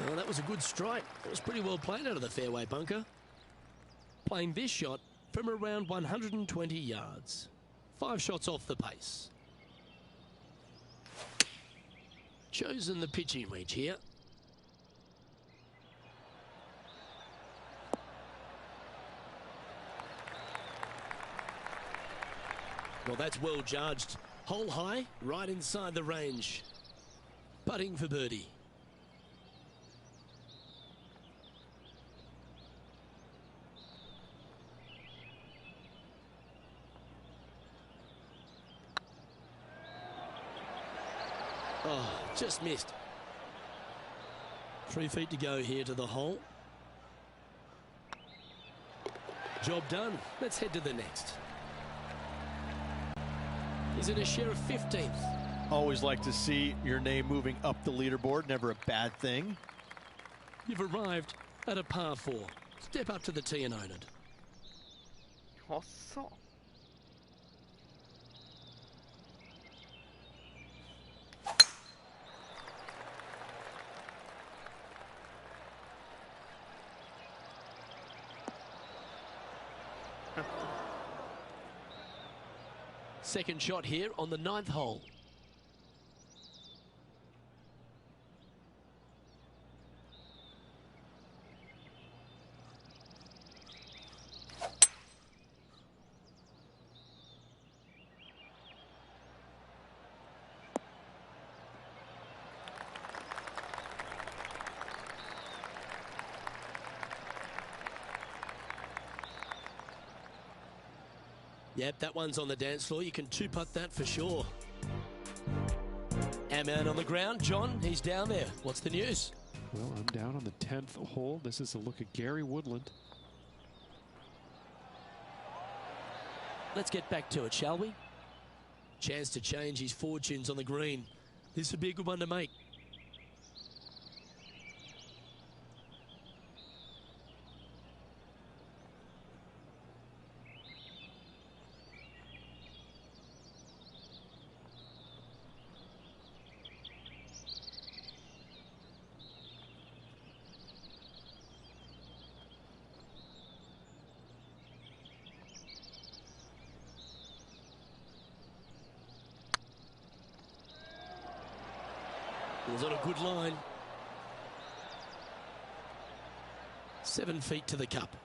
Well, that was a good strike. It was pretty well played out of the fairway bunker. Playing this shot from around 120 yards. 5 shots off the pace. Chosen the pitching wedge here. Well, that's well judged. Hole high, right inside the range. Putting for birdie. Oh, just missed. 3 feet to go here to the hole. Job done. Let's head to the next. He's in a share of 15th. Always like to see your name moving up the leaderboard. Never a bad thing. You've arrived at a par 4. Step up to the tee and own it. 細っ。Second shot here on the 9th hole. Yep, that one's on the dance floor. You can 2-putt that for sure. Our man on the ground, John, he's down there. What's the news? Well, I'm down on the 10th hole. This is a look at Gary Woodland. Let's get back to it, shall we? Chance to change his fortunes on the green. This would be a good one to make. Was on a good line. 7 feet to the cup.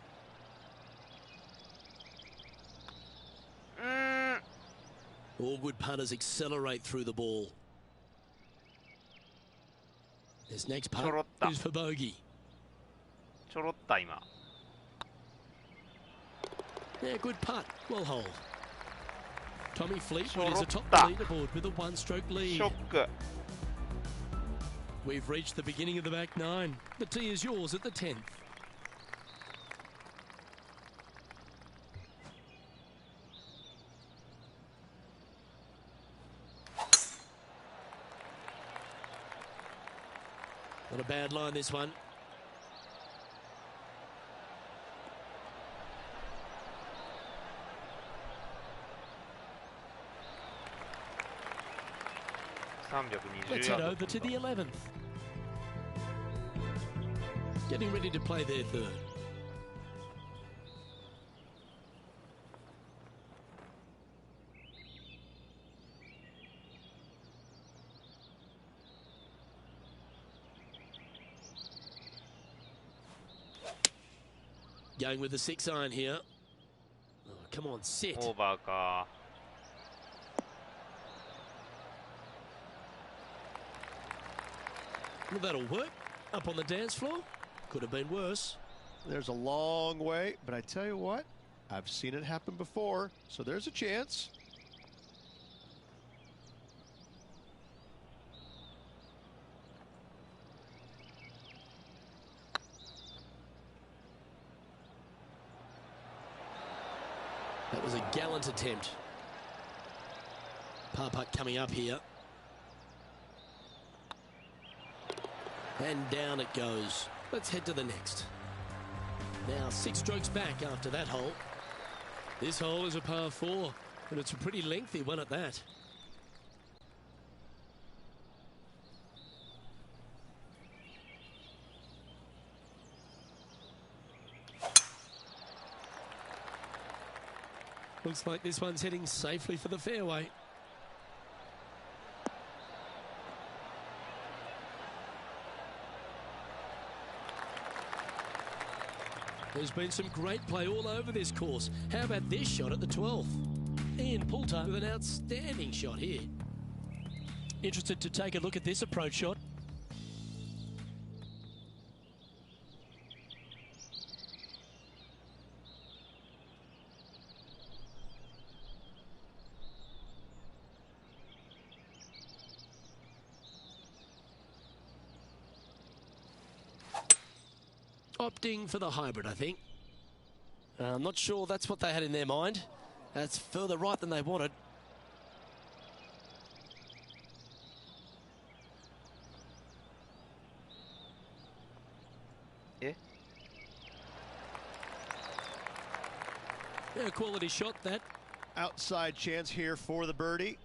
All good putters accelerate through the ball. This next putt is for bogey. ちょろった今。 Yeah, good putt. Well hold. Tommy Fleetwood is ちょろっ atop た。 the leaderboard with a one-stroke シ lead. ョック。 We've reached the beginning of the back nine. The tee is yours at the 10th. Not a bad line, this one. Let's head over to the 11th. Getting ready to play their third. Going with the 6-iron here. Oh, come on, sit. オーバーか。 Well, that'll work. Up on the dance floor. Could have been worse. There's a long way, but I tell you what, I've seen it happen before, so there's a chance. That was a gallant attempt. Par putt coming up here. And down it goes. Let's head to the next. Now 6 strokes back after that hole. This hole is a par 4, and it's a pretty lengthy one at that. Looks like this one's heading safely for the fairway. There's been some great play all over this course. How about this shot at the 12th? Ian Poulter with an outstanding shot here. Interested to take a look at this approach shot. Opting for the hybrid, I think. I'm not sure that's what they had in their mind. That's further right than they wanted. Yeah. Yeah, quality shot that. Outside chance here for the birdie.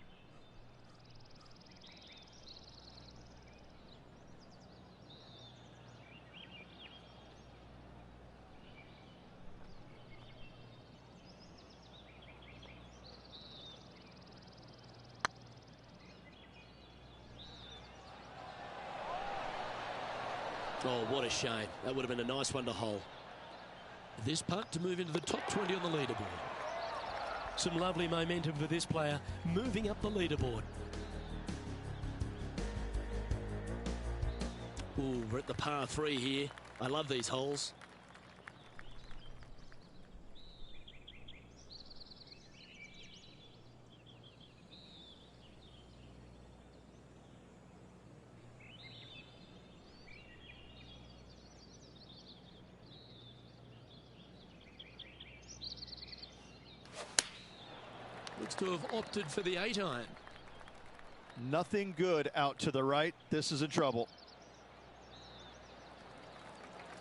Oh, what a shame. That would have been a nice one to hole. This putt to move into the top 20 on the leaderboard. Some lovely momentum for this player, moving up the leaderboard. Ooh, we're at the par 3 here. I love these holes. Looks to have opted for the 8-iron. Nothing good out to the right. This is in trouble.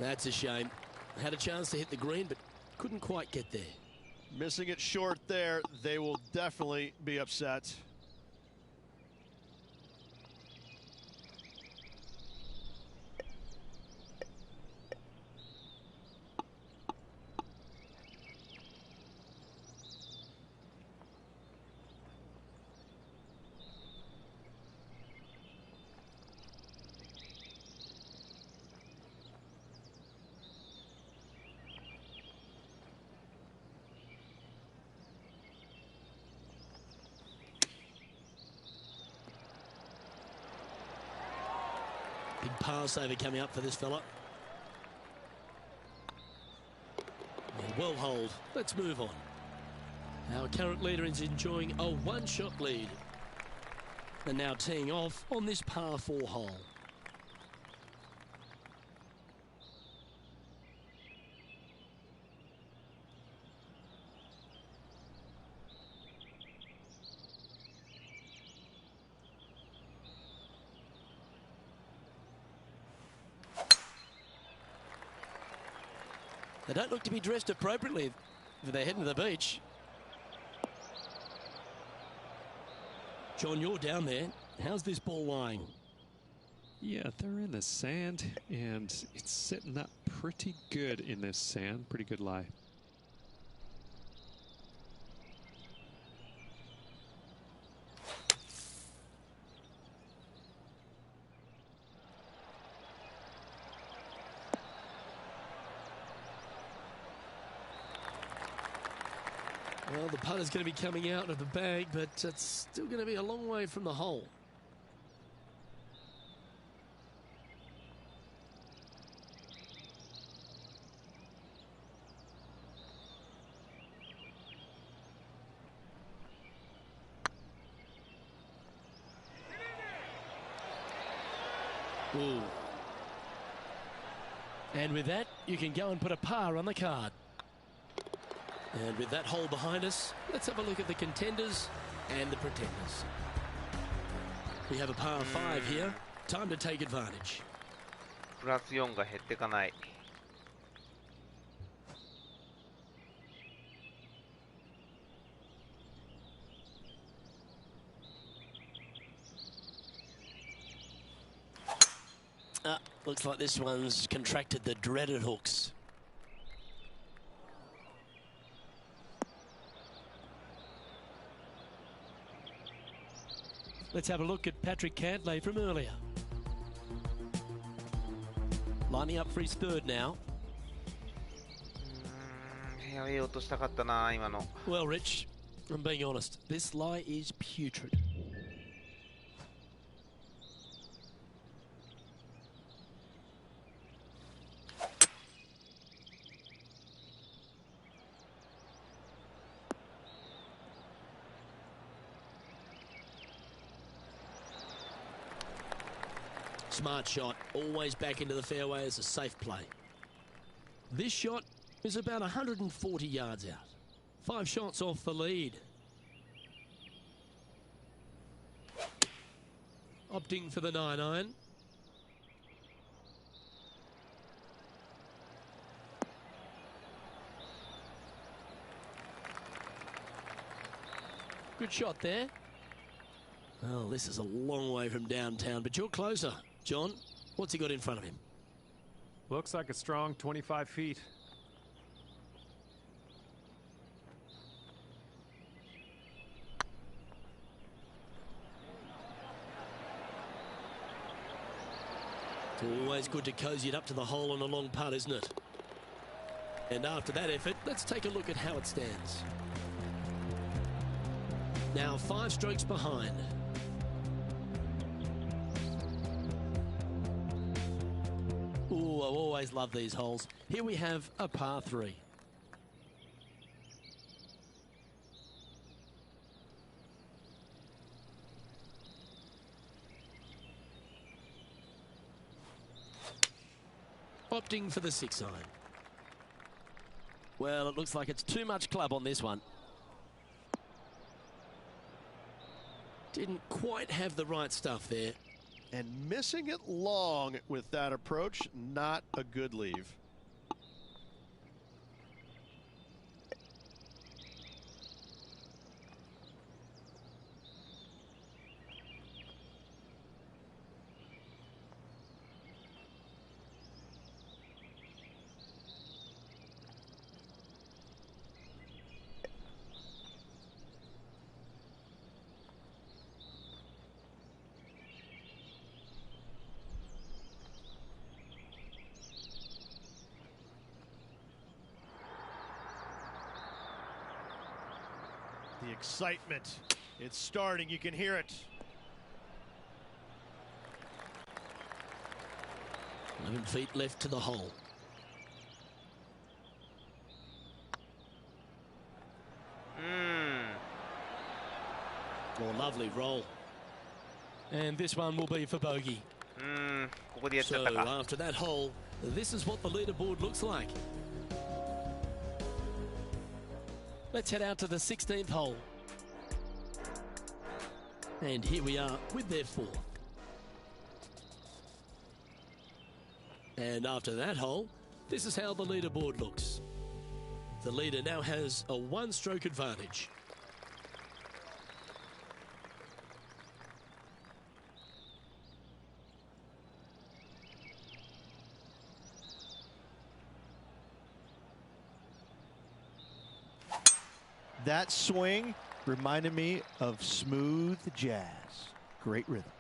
That's a shame. Had a chance to hit the green, but couldn't quite get there. Missing it short there. They will definitely be upset. pass over coming up for this fella. Well hold. Let's move on. Our current leader is enjoying a one-shot lead. And now teeing off on this par 4 hole. They don't look to be dressed appropriately if they're heading to the beach. John, you're down there. How's this ball lying? Yeah, they're in the sand, and it's sitting up pretty good in this sand. Pretty good lie. Well, the putter's going to be coming out of the bag, but it's still going to be a long way from the hole. Ooh. And with that, you can go and put a par on the card. And with that hole behind us, let's have a look at the contenders and the pretenders. We have a par 5 here. Time to take advantage. プラス4が減ってかない。Looks like this one's contracted the dreaded hooks. Let's have a look at Patrick Cantlay from earlier. Lining up for his third now. Well, Rich, I'm being honest. This lie is putrid. Smart shot, always back into the fairway as a safe play. This shot is about 140 yards out. 5 shots off the lead. Opting for the 9-iron. Good shot there. Well, this is a long way from downtown, but you're closer. John, what's he got in front of him? Looks like a strong 25 feet. It's always good to cozy it up to the hole on a long putt, isn't it? And after that effort, let's take a look at how it stands. Now 5 strokes behind. Ooh, I always love these holes. Here we have a par 3. Opting for the 6-iron. Well, it looks like it's too much club on this one. Didn't quite have the right stuff there. And missing it long with that approach, not a good leave. The excitement, it's starting, you can hear it. 11 feet left to the hole. Oh, lovely roll. And this one will be for bogey. ここでやっちゃ So ったか。 after that hole, this is what the leaderboard looks like. Let's head out to the 16th hole. And here we are with their four. And after that hole, this is how the leaderboard looks. The leader now has a one-stroke advantage. That swing reminded me of smooth jazz. Great rhythm.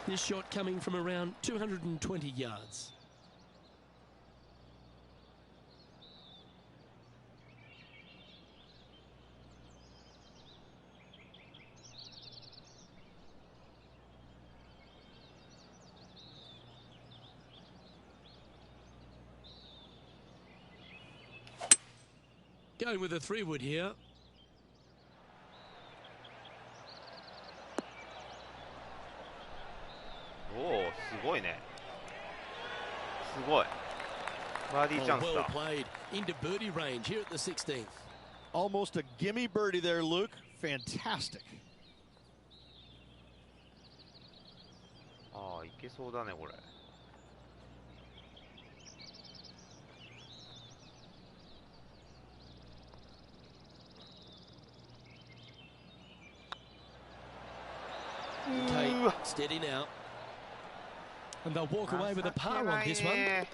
This shot coming from around 220 yards. Going with a 3-wood here. Oh, すごいね。すごい。バーディーチャンス well だ。 played into birdie range here at the 16th. Almost a gimme birdie there, Luke. Fantastic. ああ、いけそうだね、これ。Okay, steady now. And they'll walk away with a par on this one.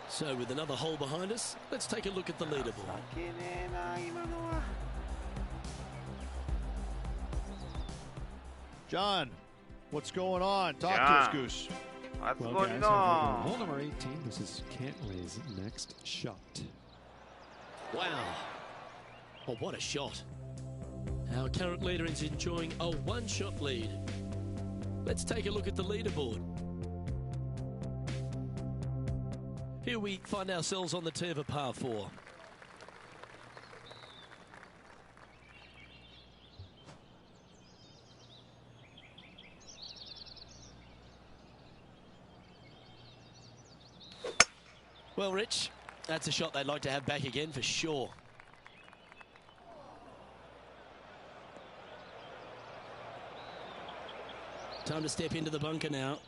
So with another hole behind us, let's take a look at the leaderboard. 情けねえな、今のは。 John, what's going on? Talk John. to us, Goose. あ、す Well, ごい guys, な。 hole number 18. This is Cantley's next shot. Wow. Oh, what a shot. Our current leader is enjoying a one-shot lead. Let's take a look at the leaderboard. Here we find ourselves on the tee of a par 4. Well, Rich, that's a shot they'd like to have back again for sure. Time to step into the bunker now.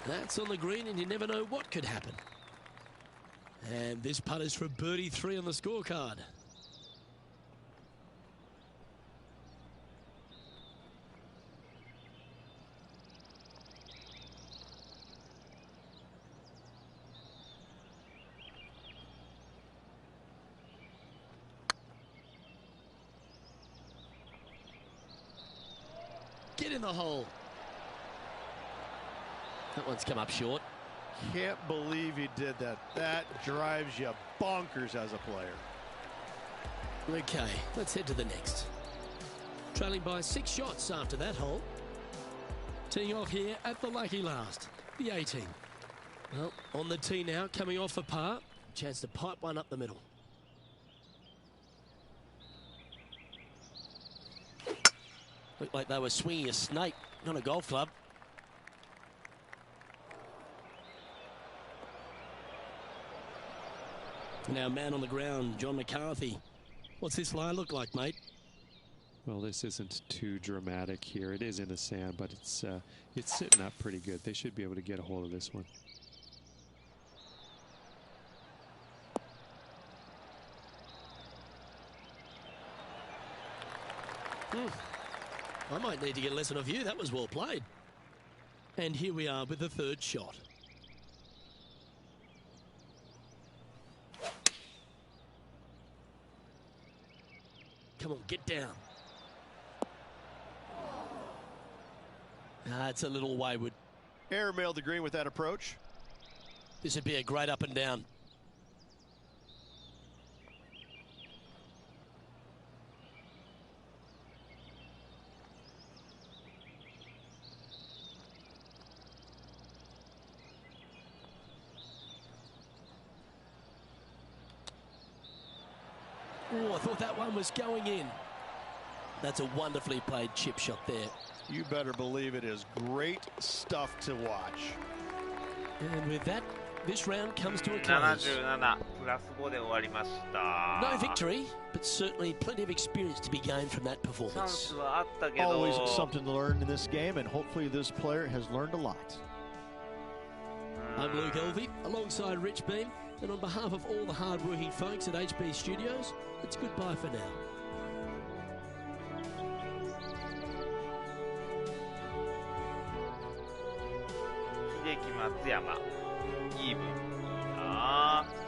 That's on the green, and you never know what could happen. And this putt is for birdie 3 on the scorecard. Get in the hole. That one's come up short. Can't believe he did that. That drives you bonkers as a player. Okay, let's head to the next. Trailing by 6 shots after that hole. Teeing off here at the lucky last, the 18. Well, on the tee now, coming off a par. Chance to pipe one up the middle. Looked like they were swinging a snake, not a golf club. Now, man on the ground, John McCarthy. What's this lie look like, mate? Well, this isn't too dramatic here. It is in the sand, but it's sitting up pretty good. They should be able to get a hold of this one. I might need to get a lesson of you. That was well played. And here we are with the third shot. Come on, get down. It's a little wayward. Airmailed the green with that approach. This would be a great up and down. Oh, I thought that one was going in. That's a wonderfully played chip shot there. You better believe it is great stuff to watch. And with that, this round comes to a close. 77プラス5で終わりました。 No victory, but certainly plenty of experience to be gained from that チャン performance. スはあったけど。 Always something to learn in this game, and hopefully this player has learned a lot. I'm Luke Elvey, alongside Rich Beam, and on behalf of all the hard-working folks at HB Studios, it's goodbye for now. 秀樹松山イーブンああ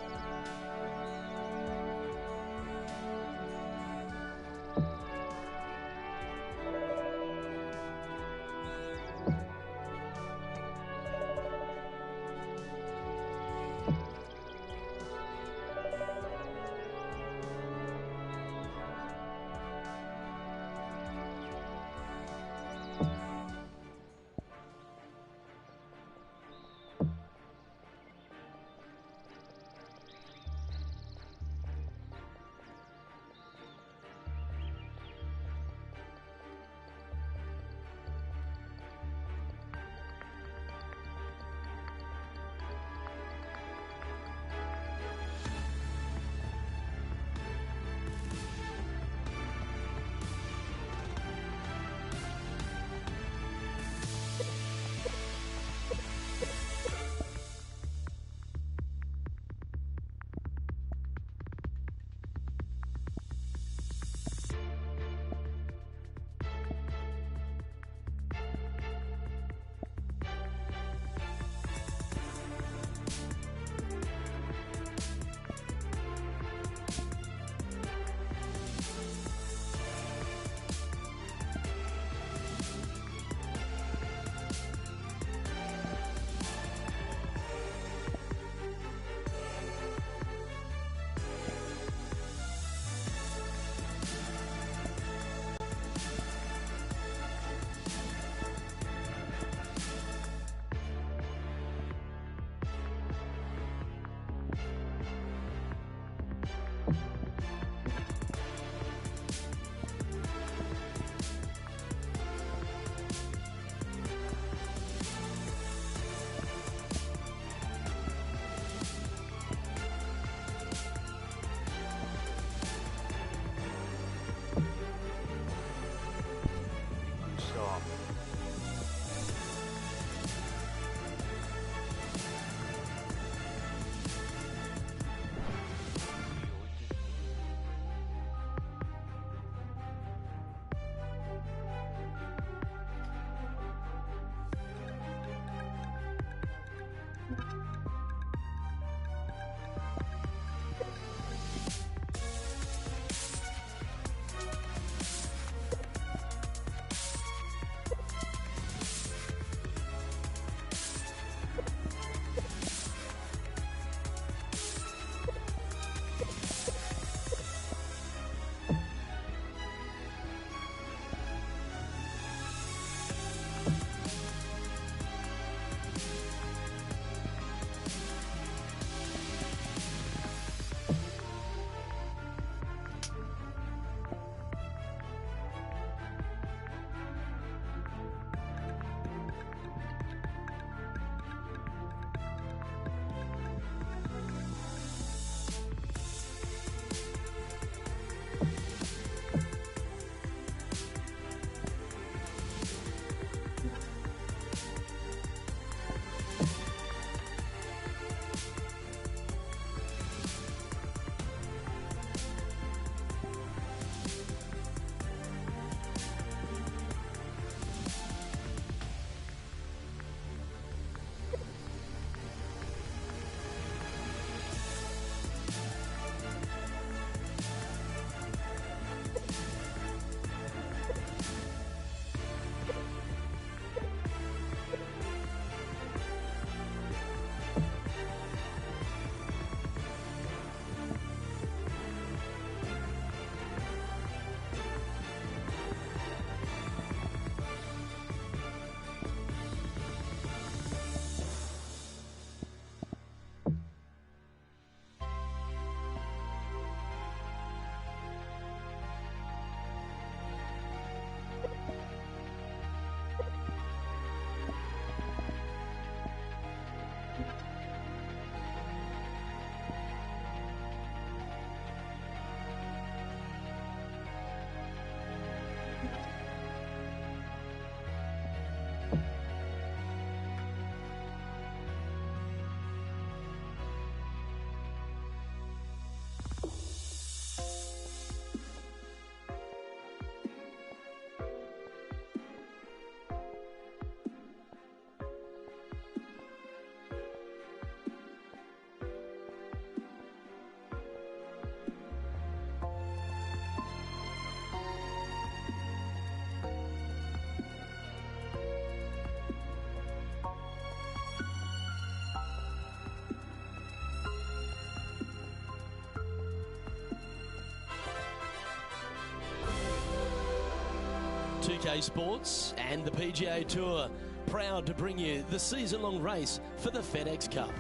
2K Sports and the PGA Tour, proud to bring you the season-long race for the FedEx Cup.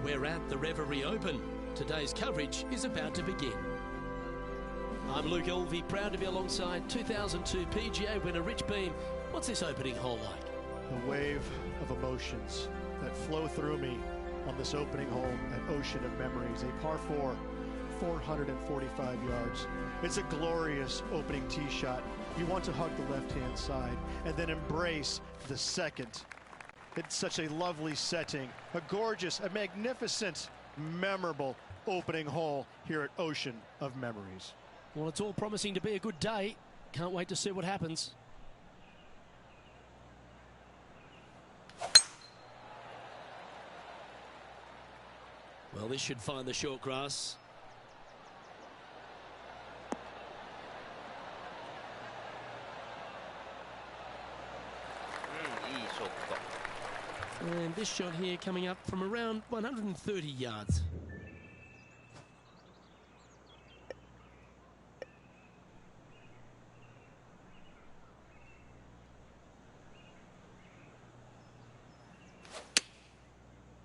We're at the Reverie Open. Today's coverage is about to begin. I'm Luke Elvey, proud to be alongside 2002 PGA winner Rich Beam. What's this opening hole like? The wave of emotions that flow through me on this opening hole, an ocean of memories. A par 4, 445 yards. It's a glorious opening tee shot. You want to hug the left-hand side and then embrace the second. It's such a lovely setting, a gorgeous, a magnificent, memorable opening hole here at Ocean of Memories. Well, it's all promising to be a good day. Can't wait to see what happens. Well, this should find the short grass. And this shot here coming up from around 130 yards.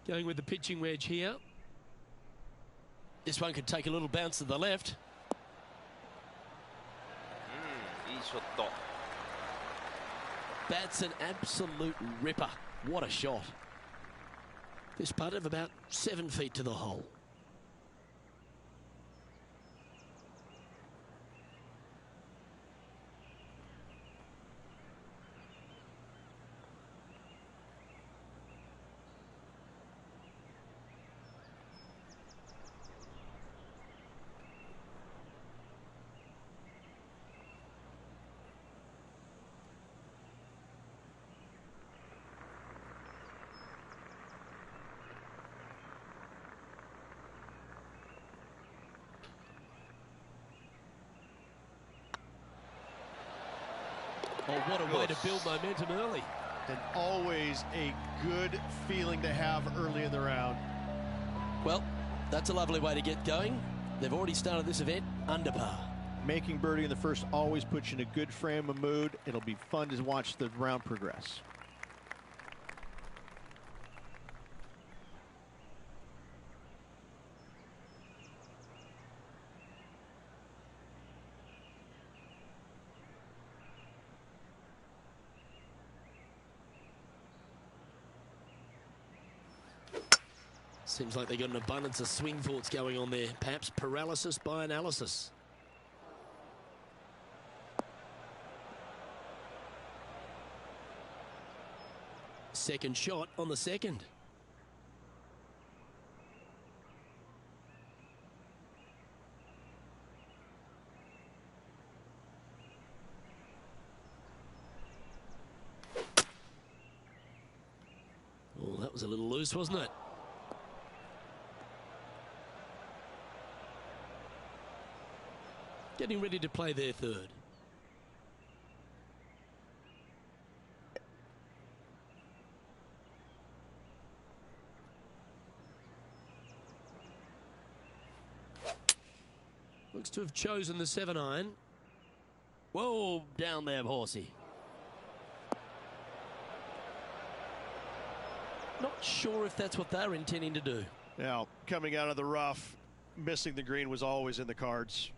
Going with the pitching wedge here. This one could take a little bounce to the left. That's an absolute ripper. What a shot. This putt of about 7 feet to the hole. Oh, what a way to build momentum early. And always a good feeling to have early in the round. Well, that's a lovely way to get going. They've already started this event under par. Making birdie in the first always puts you in a good frame of mood. It'll be fun to watch the round progress. Seems like they've got an abundance of swing thoughts going on there. Perhaps paralysis by analysis. Second shot on the second. Oh, that was a little loose, wasn't it? Getting ready to play their third. Looks to have chosen the 7-iron. Whoa, down there, horsey. Not sure if that's what they're intending to do. Now, coming out of the rough, missing the green was always in the cards.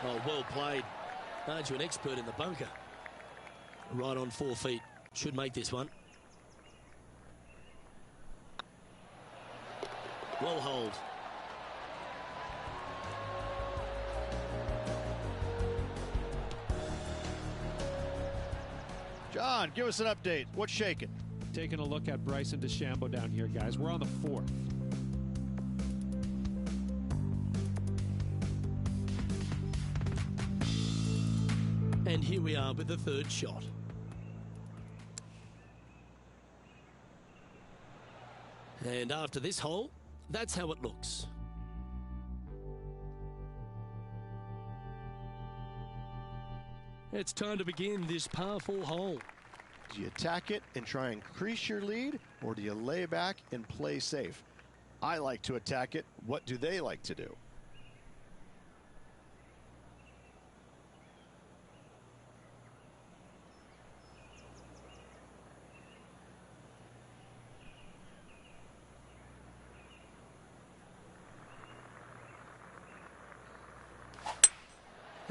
Oh, well played. Aren't you an expert in the bunker? Right on 4 feet. Should make this one. Well hold. John, give us an update. What's shaking? Taking a look at Bryson DeChambeau down here, guys. We're on the 4th. And here we are with the third shot. And after this hole, that's how it looks. It's time to begin this par 4 hole. Do you attack it and try and increase your lead, or do you lay back and play safe? I like to attack it. What do they like to do?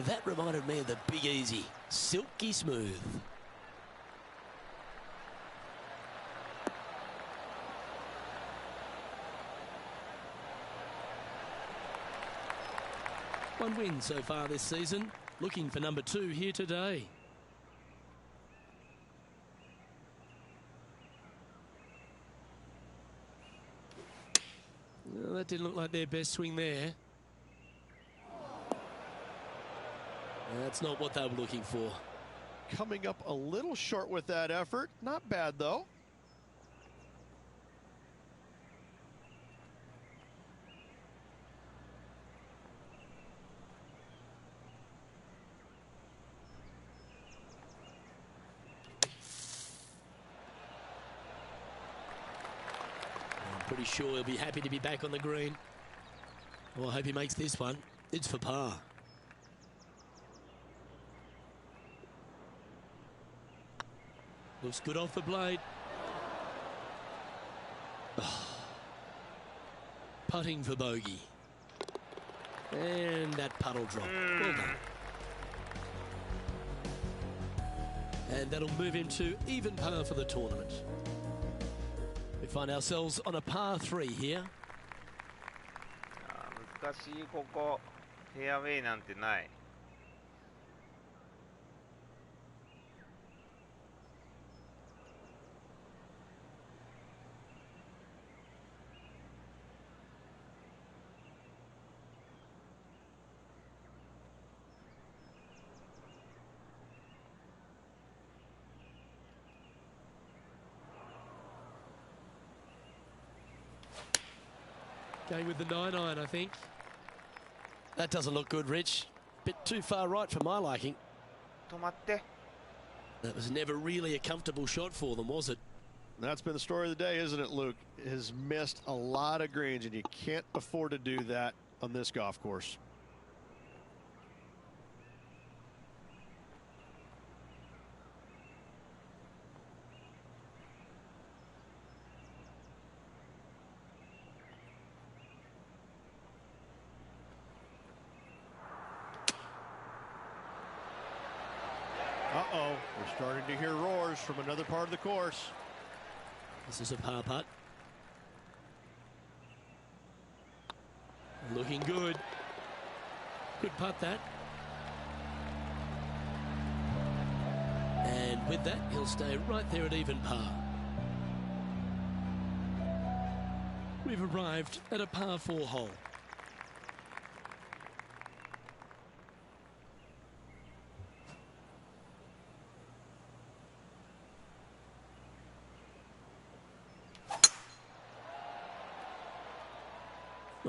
That reminded me of the Big Easy. Silky smooth. One win so far this season. Looking for number 2 here today. Well, that didn't look like their best swing there. That's not what they were looking for. Coming up a little short with that effort. Not bad, though. I'm pretty sure he'll be happy to be back on the green. Well, I hope he makes this one. It's for par. Looks good off the blade. Putting for bogey. And that puddle drop. Well done. And that'll move him to even par for the tournament. We find ourselves on a par 3 here. 難しいここ。フェアウェイなんてない。Going with the 9-iron, I think. That doesn't look good, Rich. Bit too far right for my liking. 止まって。 That was never really a comfortable shot for them, was it? That's been the story of the day, isn't it, Luke? Has missed a lot of greens, and you can't afford to do that on this golf course. Uh-oh, we're starting to hear roars from another part of the course. This is a par putt. Looking good. Good putt, that. And with that, he'll stay right there at even par. We've arrived at a par 4 hole.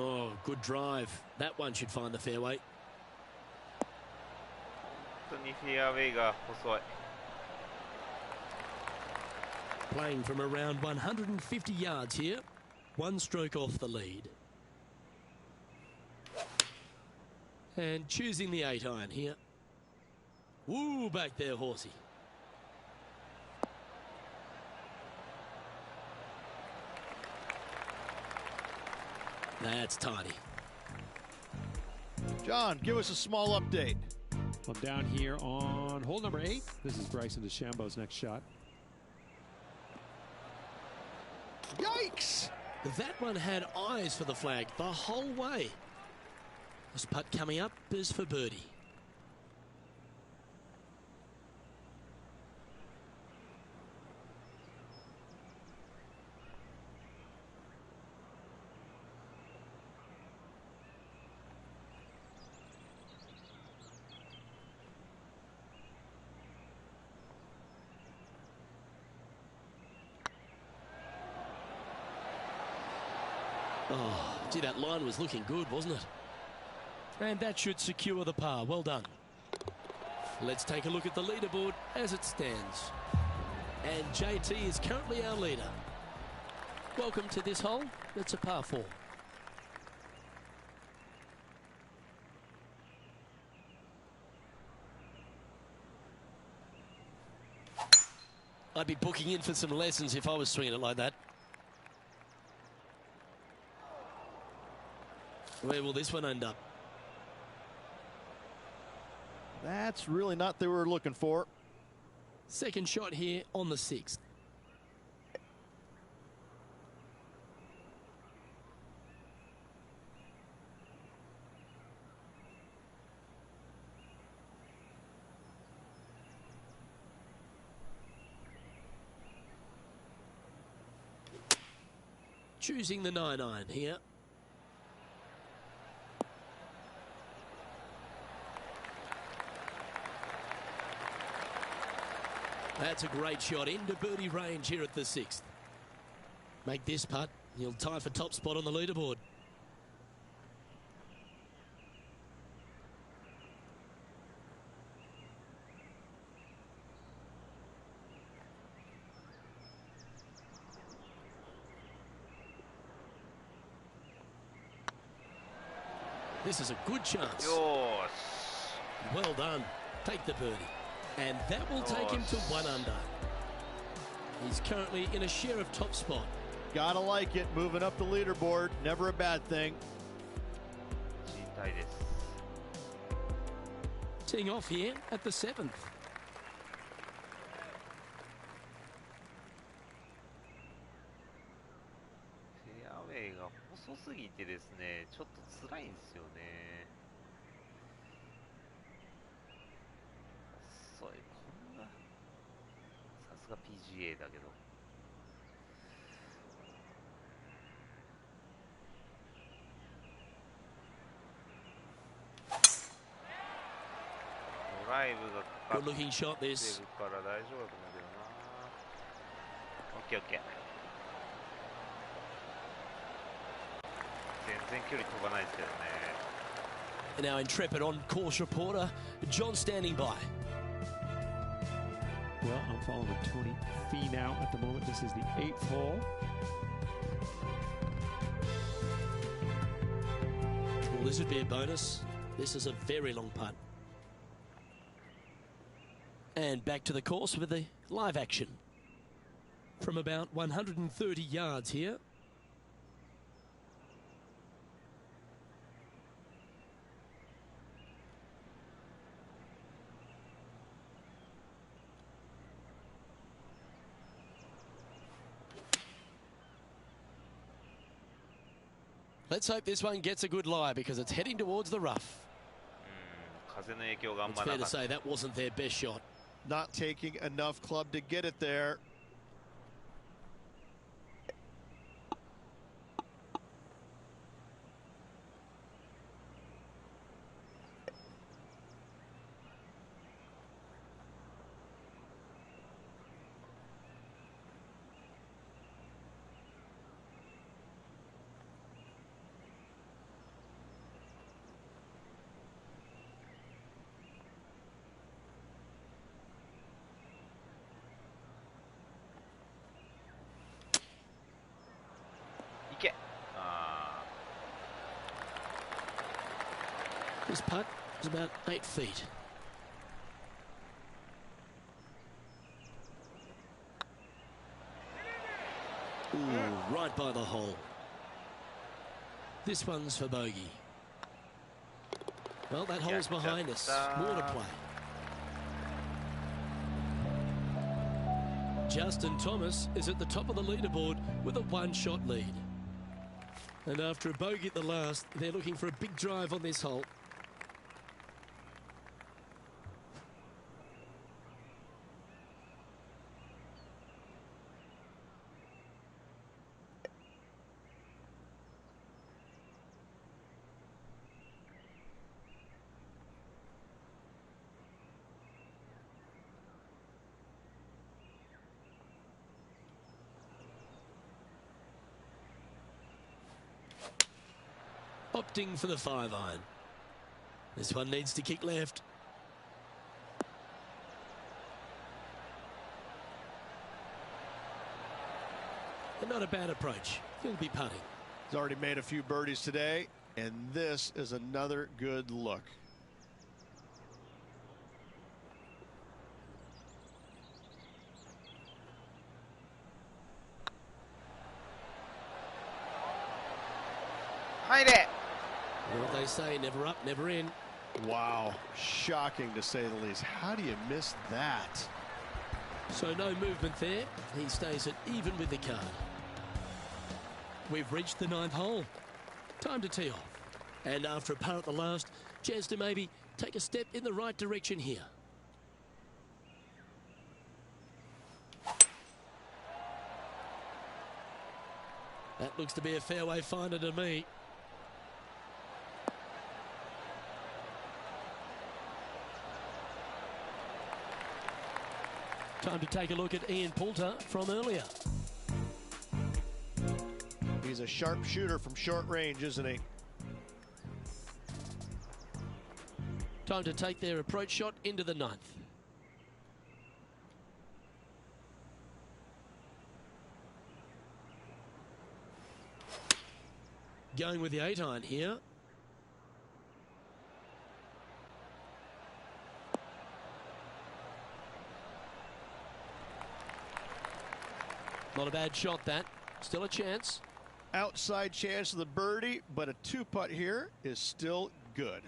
Oh, good drive. That one should find the fairway. 本当にフェアウェイが細い。 Playing from around 150 yards here. One stroke off the lead. And choosing the 8-iron here. Woo, back there, horsey. That's tidy. John, give us a small update. I'm down here on hole number 8. This is Bryson DeChambeau's next shot. Yikes! That one had eyes for the flag the whole way. This putt coming up is for birdie. Oh, gee, that line was looking good, wasn't it? And that should secure the par. Well done. Let's take a look at the leaderboard as it stands. And JT is currently our leader. Welcome to this hole. It's a par 4. I'd be booking in for some lessons if I was swinging it like that. Where will this one end up? That's really not what they were looking for. Second shot here on the 6th. Choosing the 9-iron here. That's a great shot into birdie range here at the 6th. Make this putt, he'll tie for top spot on the leaderboard. This is a good chance. Yosh. Well done. Take the birdie. And that will take him to 1 under. He's currently in a share of top spot. Gotta like it. Moving up the leaderboard. Never a bad thing. Teeing off here at the 7th. Fairway が細すぎてですね、ちょっと辛いんですよね。細い、こんな。さすが PGA だけど。ドライブがかかって Good looking shot る this. から大丈夫だと思うけどな。オッケーオッケー。全然距離飛ばないですけどね。And our intrepid on-course reporter, John, standing by. Well, I'm following Tony Finau at the moment. This is the 8th hole. Well, this would be a bonus. This is a very long putt. And back to the course with the live action. From about 130 yards here. Let's hope this one gets a good lie because it's heading towards the rough. 風の影響があん It's まな fair か to った。 say that wasn't their best shot. Not taking enough club to get it there. This putt is about 8 feet. Ooh, right by the hole. This one's for bogey. Well, that hole's behind us. More to play. Justin Thomas is at the top of the leaderboard with a 1-shot lead. And after a bogey at the last, they're looking for a big drive on this hole. opting for the 5-iron. This one needs to kick left. And not a bad approach. He'll be putting. He's already made a few birdies today, and this is another good look. Hide it! You know what they say, never up, never in. Wow, shocking to say the least. How do you miss that? So no movement there. He stays at even with the card. We've reached the 9th hole. Time to tee off. And after a par at the last, chance to maybe take a step in the right direction here. That looks to be a fairway finder to me. Time to take a look at Ian Poulter from earlier. He's a sharp shooter from short range, isn't he? Time to take their approach shot into the 9th. Going with the 8-iron here. Not a bad shot, that. Still a chance. Outside chance of the birdie, but a 2-putt here is still good.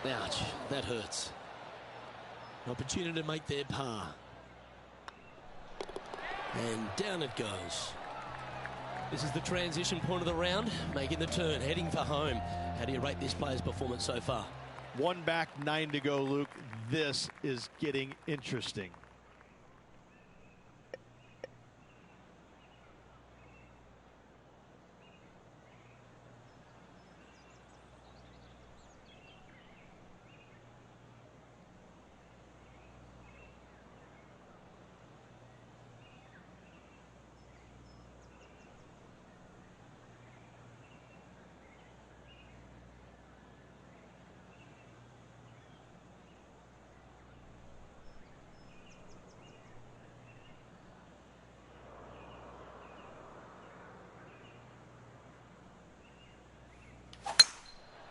Ouch, that hurts. An opportunity to make their par. And down it goes. This is the transition point of the round, making the turn, heading for home. How do you rate this player's performance so far? 1 back, 9 to go, Luke. This is getting interesting.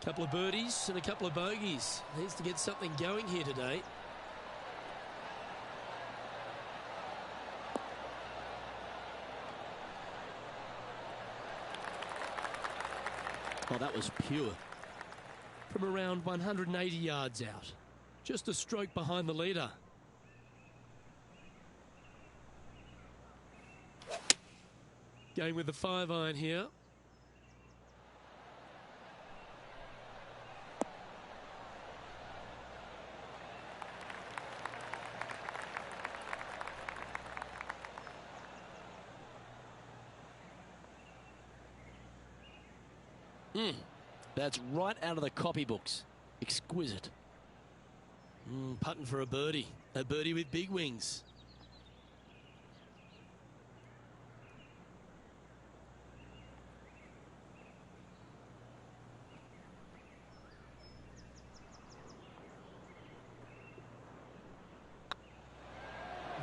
Couple of birdies and a couple of bogeys. Needs to get something going here today. Oh, that was pure. From around 180 yards out. Just a stroke behind the leader. Going with the 5-iron here. That's right out of the copybooks. Exquisite. Putting for a birdie. A birdie with big wings.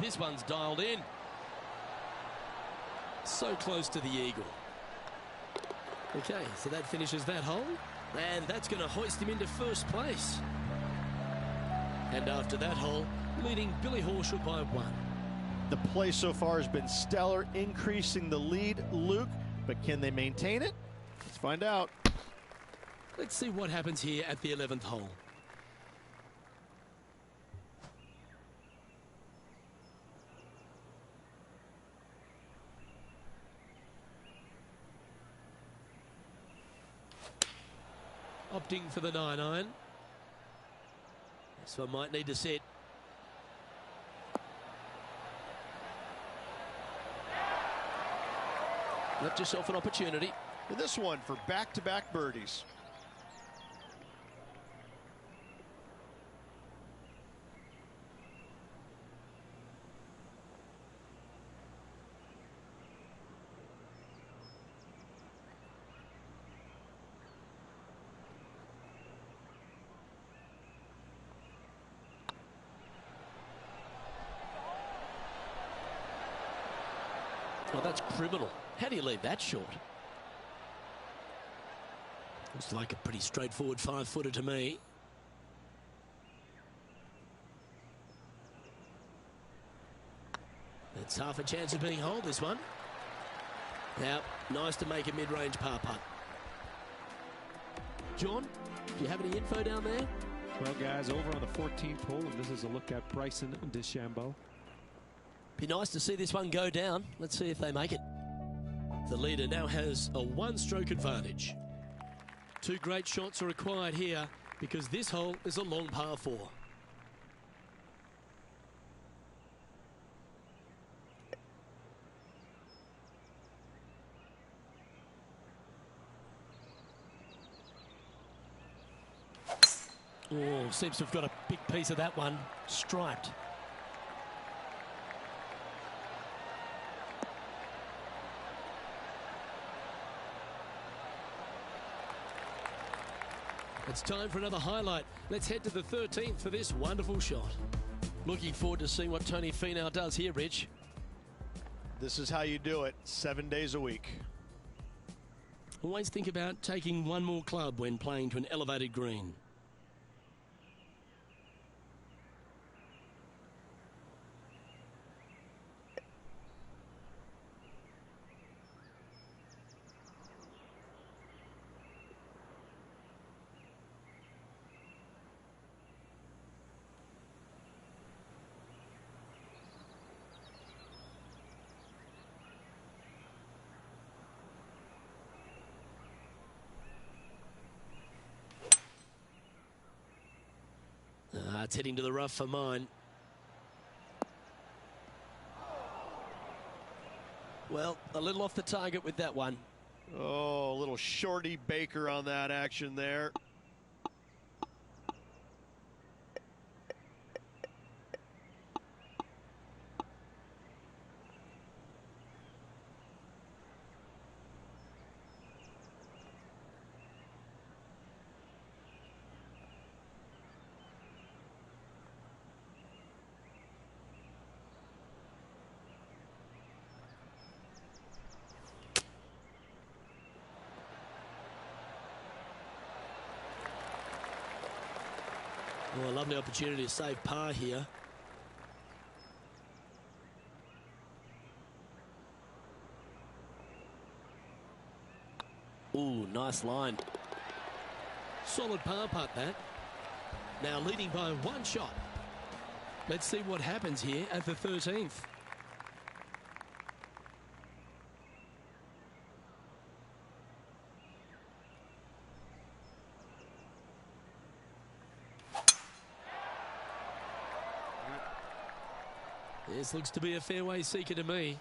This one's dialed in. So close to the eagle. Okay, so that finishes that hole, and that's going to hoist him into first place. And after that hole, leading Billy Horschel by 1. The play so far has been stellar, increasing the lead, Luke, but can they maintain it? Let's find out. Let's see what happens here at the 11th hole. Opting for the 9-iron. This one might need to set. Left yourself an opportunity. And this one for back-to-back birdies. Oh, that's criminal. How do you leave that short? Looks like a pretty straightforward 5-footer to me. That's half a chance of being holed, this one. Now, nice to make a mid-range par putt. John, do you have any info down there? Well, guys, over on the 14th hole, and this is a look at Bryson DeChambeau. Be nice to see this one go down. Let's see if they make it. The leader now has a one-stroke advantage. Two great shots are required here because this hole is a long par 4. Oh, seems to have got a big piece of that one. Striped. It's time for another highlight. Let's head to the 13th for this wonderful shot. Looking forward to seeing what Tony Finau does here, Rich. This is how you do it, 7 days a week. Always think about taking one more club when playing to an elevated green. It's heading to the rough for mine. Well, a little off the target with that one. Oh, a little shorty Baker on that action there. Oh, a lovely opportunity to save par here. Ooh, nice line. Solid par putt, that. Now leading by one shot. Let's see what happens here at the 13th. This looks to be a fairway seeker to me.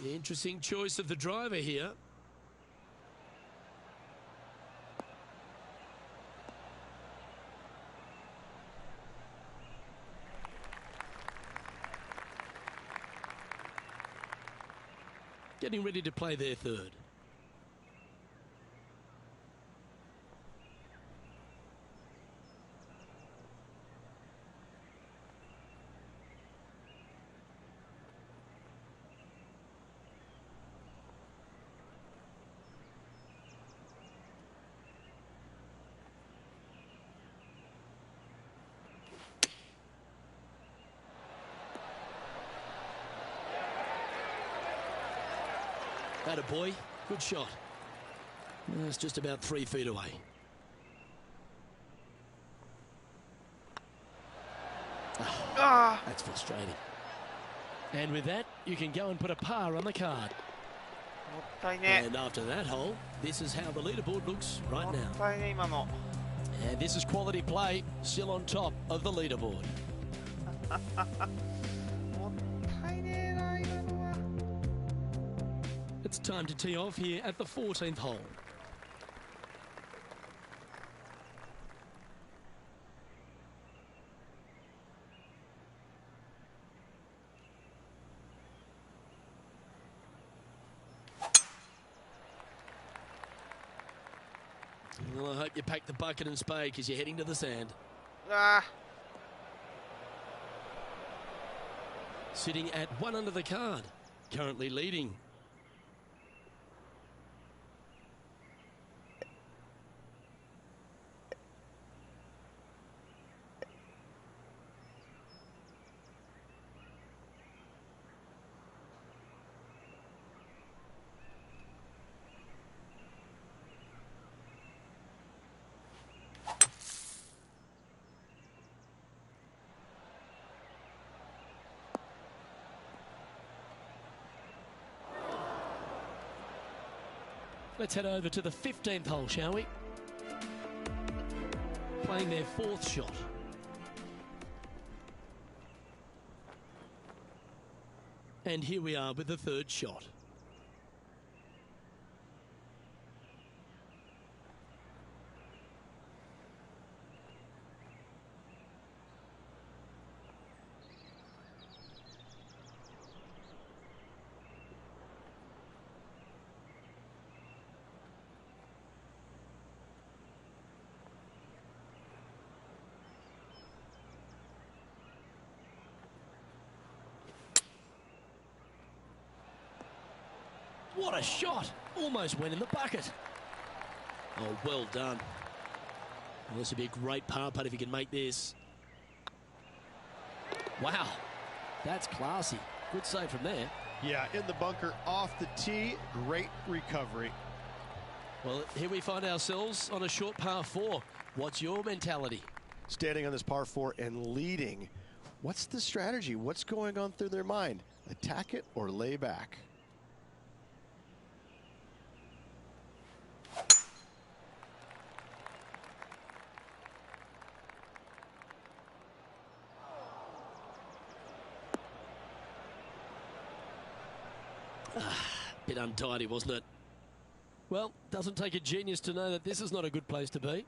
Interesting choice of the driver here. Getting ready to play their third. Atta boy, good shot. It's just about 3 feet away. Ah! That's frustrating. And with that, you can go and put a par on the card. もったいね。 And after that hole, this is how the leaderboard looks right も now. ったいね、今の。 And this is quality play, still on top of the leaderboard. もったいねえな、今のは。 It's time to tee off here at the 14th hole. Well, I hope you pack the bucket and spade because you're heading to the sand. あ Sitting at 1 under the card, currently leading. Let's head over to the 15th hole, shall we? Playing their 4th shot. And here we are with the 3rd shot. What a shot! Almost went in the bucket. Oh, well done. Well, this would be a great par putt if you can make this. Wow, that's classy. Good save from there. Yeah, in the bunker off the tee. Great recovery. Well, here we find ourselves on a short par 4. What's your mentality? Standing on this par 4 and leading. What's the strategy? What's going on through their mind? Attack it or lay back? Bit untidy, wasn't it? Well, doesn't take a genius to know that this is not a good place to be.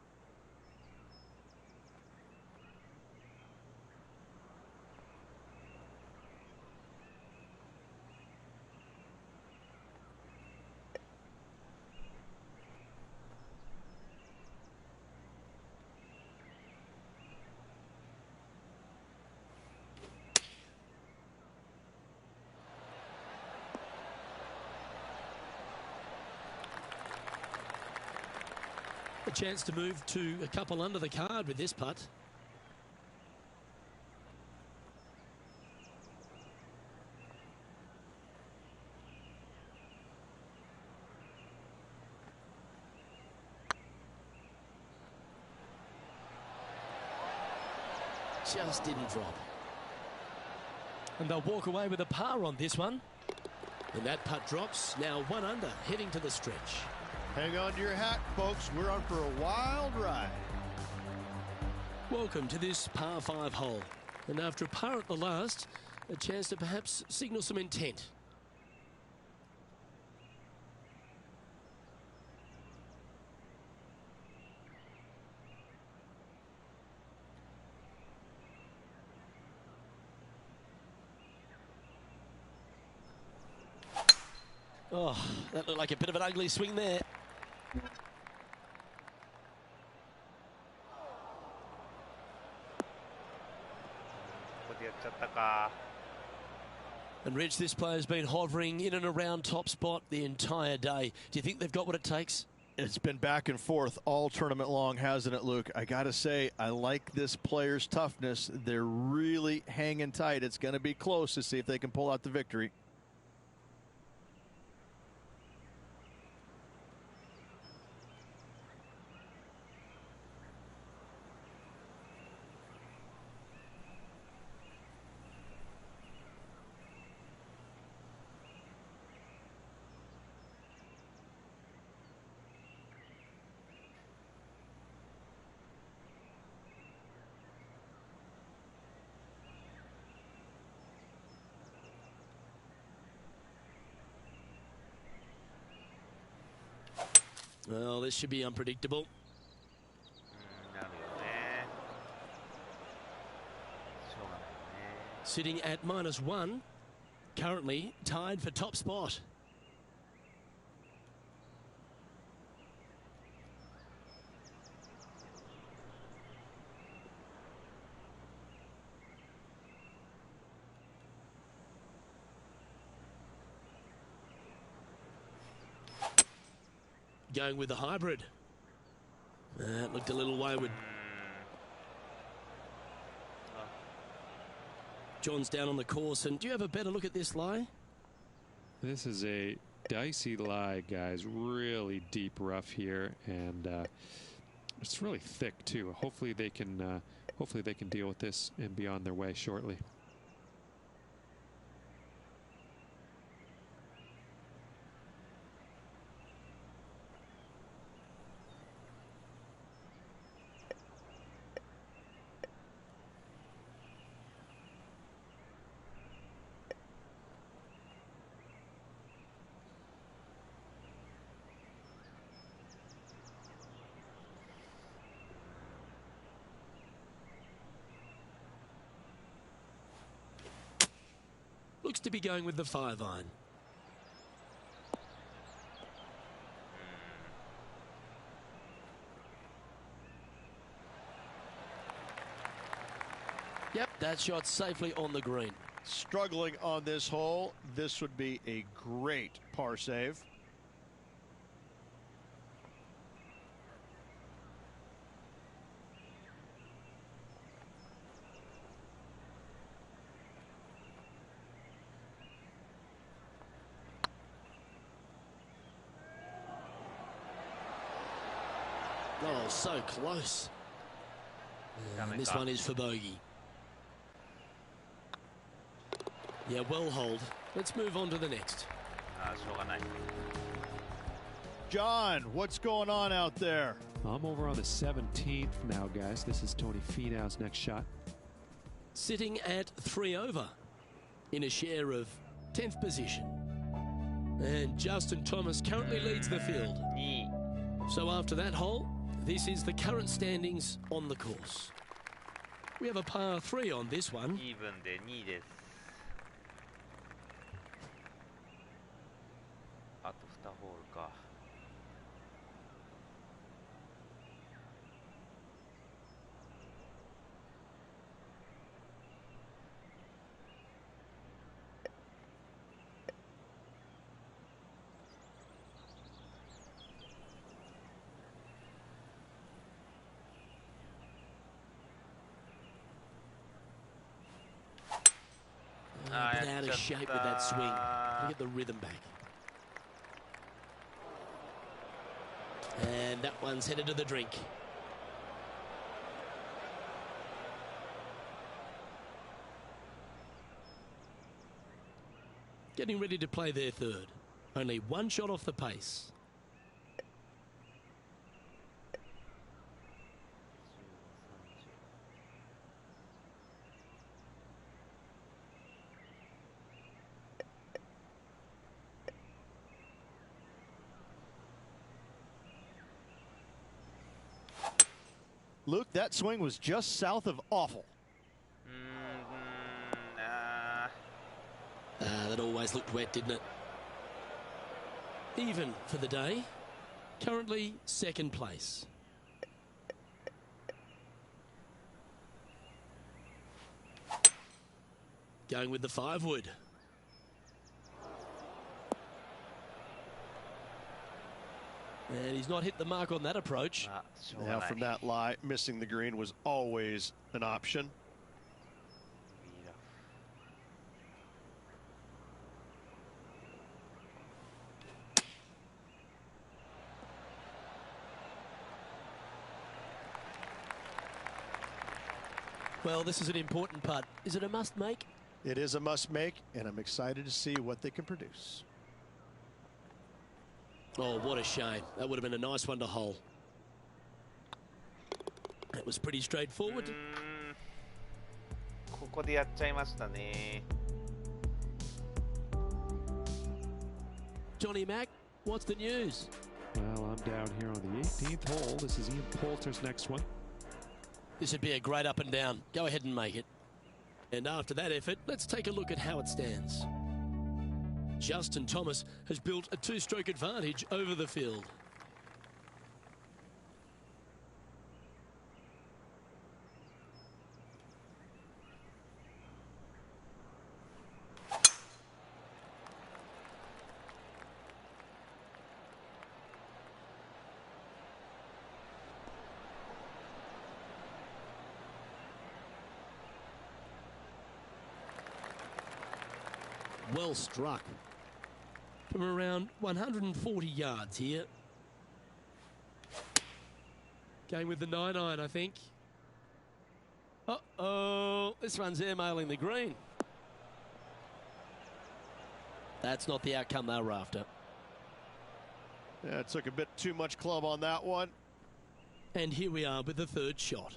A chance to move to a couple under the card with this putt. Just didn't drop. And they'll walk away with a par on this one. And that putt drops, now 1 under, heading to the stretch. Hang on to your hat, folks. We're on for a wild ride. Welcome to this par 5 hole. And after a par at the last, a chance to perhaps signal some intent. Oh, that looked like a bit of an ugly swing there. And Rich, this player's been hovering in and around top spot the entire day. Do you think they've got what it takes? It's been back and forth all tournament long, hasn't it, Luke? I got to say, I like this player's toughness. They're really hanging tight. It's going to be close to see if they can pull out the victory. Well, this should be unpredictable. なるよね。しょうがないよね。 Sitting at -1, currently tied for top spot. Going with the hybrid. That looked a little wayward. John's down on the course, and do you have a better look at this lie? This is a dicey lie, guys. Really deep rough here, and it's really thick too. Hopefully they can deal with this and be on their way shortly. Looks to be going with the 5-iron. Yep, that shot safely on the green. Struggling on this hole. This would be a great par save. Oh, so close. And this one is for bogey. Yeah, well hold. Let's move on to the next. しょうがない。 John, what's going on out there? I'm over on the 17th now, guys. This is Tony Finau's next shot. Sitting at 3 over in a share of 10th position. And Justin Thomas currently leads the field. 2位。 So after that hole, this is the current standings on the course. We have a par 3 on this one. イーブンで2位です。あと2ホールか。A bit out of shape with that swing. Look at the rhythm back. And that one's headed to the drink. Getting ready to play their third. Only one shot off the pace. Luke, that swing was just south of awful. That always looked wet, didn't it? Even for the day. Currently second place. Going with the 5-wood. And he's not hit the mark on that approach. Now from that lie, missing the green was always an option. Well, this is an important putt. Is it a must make? It is a must make, and I'm excited to see what they can produce. Oh, what a shame. That would have been a nice one to hole. That was pretty straightforward. ここでやっちゃいましたね。 Johnny Mac, what's the news? Well, I'm down here on the 18th hole. This is Ian Poulter's next one. This would be a great up and down. Go ahead and make it. And after that effort, let's take a look at how it stands. Justin Thomas has built a two-stroke advantage over the field. Well struck. From around 140 yards here. Going with the 9-iron, I think. Uh-oh, this one's airmailing the green. That's not the outcome they were after. Yeah, it took a bit too much club on that one. And here we are with the third shot.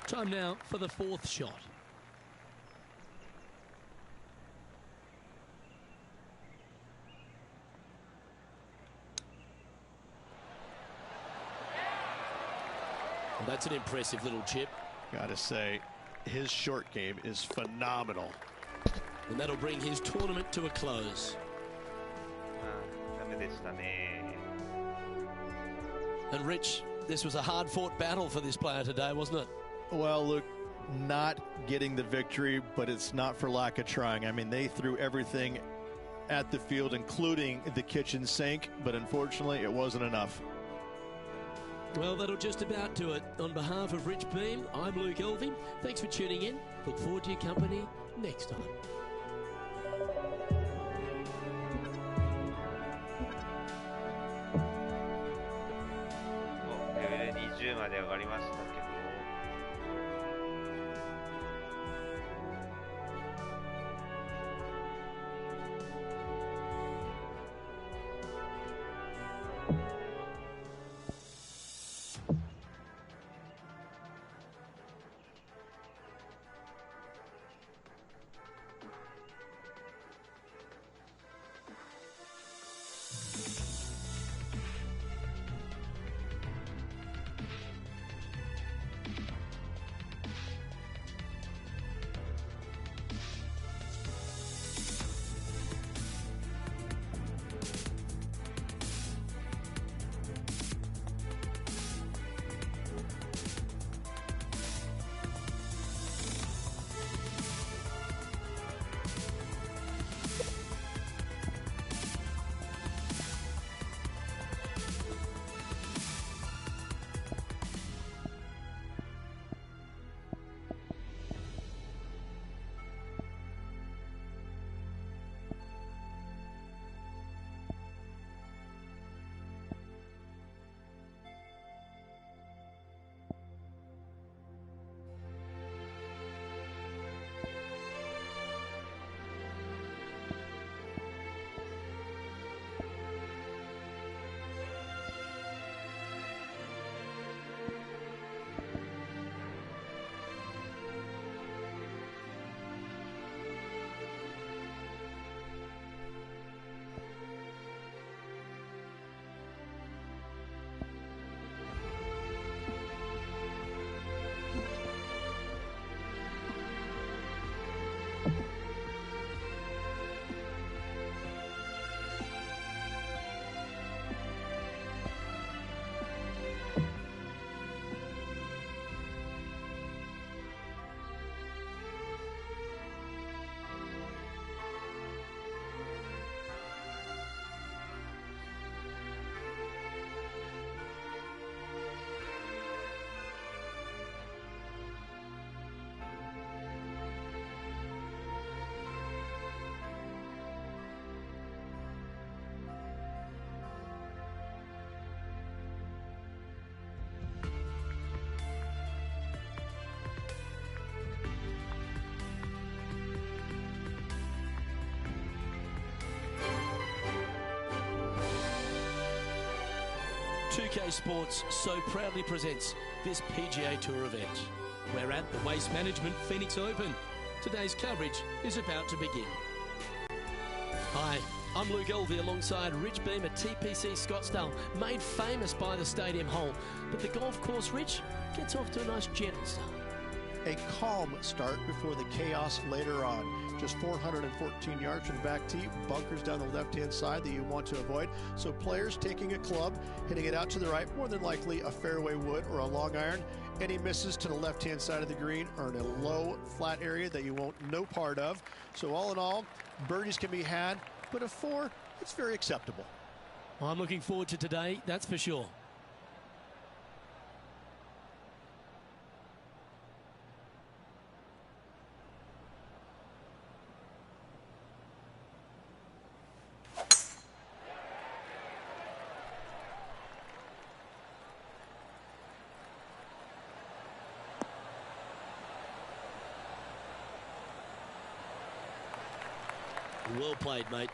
Time now for the fourth shot. Well, that's an impressive little chip. Gotta say, his short game is phenomenal. And that'll bring his tournament to a close. ダメでしたね。 And Rich, this was a hard-fought battle for this player today, wasn't it? Well, look, not getting the victory, but it's not for lack of trying. I mean, they threw everything at the field, including the kitchen sink, but unfortunately, it wasn't enough. Well, that'll just about do it. On behalf of Rich Beam, I'm Luke Elving. Thanks for tuning in. Look forward to your company next time. レベル20まで上がりましたけど。2K Sports so proudly presents this PGA Tour event. We're at the Waste Management Phoenix Open. Today's coverage is about to begin. Hi, I'm Luke Elvey alongside Rich Beam at TPC Scottsdale, made famous by the stadium hole. But the golf course, Rich, gets off to a nice gentle start. A calm start before the chaos later on. Just 414 yards from the back tee, bunkers down the left-hand side that you want to avoid. So players taking a club, hitting it out to the right, more than likely a fairway wood or a long iron. Any misses to the left-hand side of the green are in a low, flat area that you want no part of. So all in all, birdies can be had, but a 4, it's very acceptable. I'm looking forward to today, that's for sure. Well played, mate.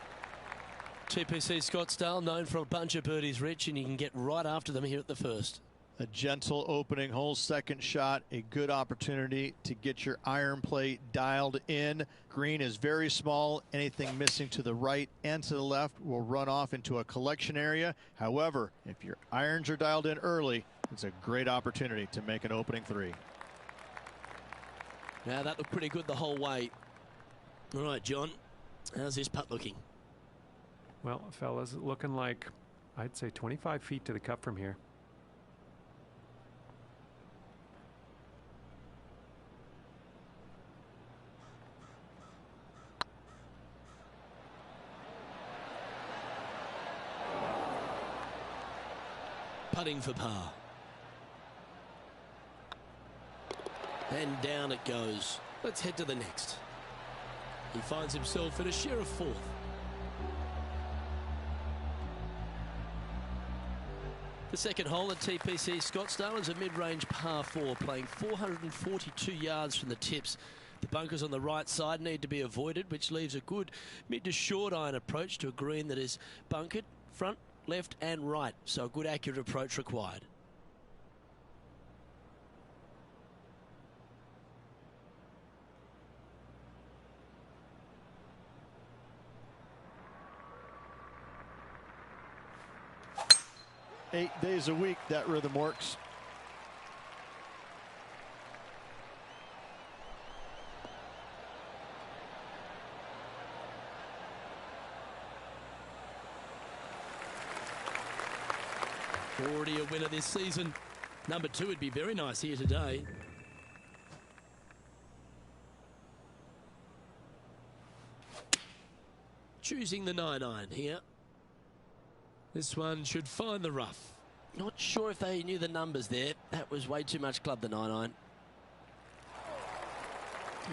TPC Scottsdale, known for a bunch of birdies, Rich, and you can get right after them here at the first. A gentle opening hole, second shot, a good opportunity to get your iron play dialed in. Green is very small. Anything missing to the right and to the left will run off into a collection area. However, if your irons are dialed in early, it's a great opportunity to make an opening 3. Now, that looked pretty good the whole way. All right, John. How's this putt looking? Well, fellas, looking like, I'd say 25 feet to the cup from here. Putting for par. And down it goes. Let's head to the next. He finds himself at a share of 4th. The second hole at TPC Scottsdale is a mid-range par 4, playing 442 yards from the tips. The bunkers on the right side need to be avoided, which leaves a good mid to short iron approach to a green that is bunkered front, left and right. So a good accurate approach required. Eight days a week, that rhythm works. Already a winner this season. Number 2 would be very nice here today. Choosing the 9-iron here. This one should find the rough. Not sure if they knew the numbers there. That was way too much club, the 9-iron.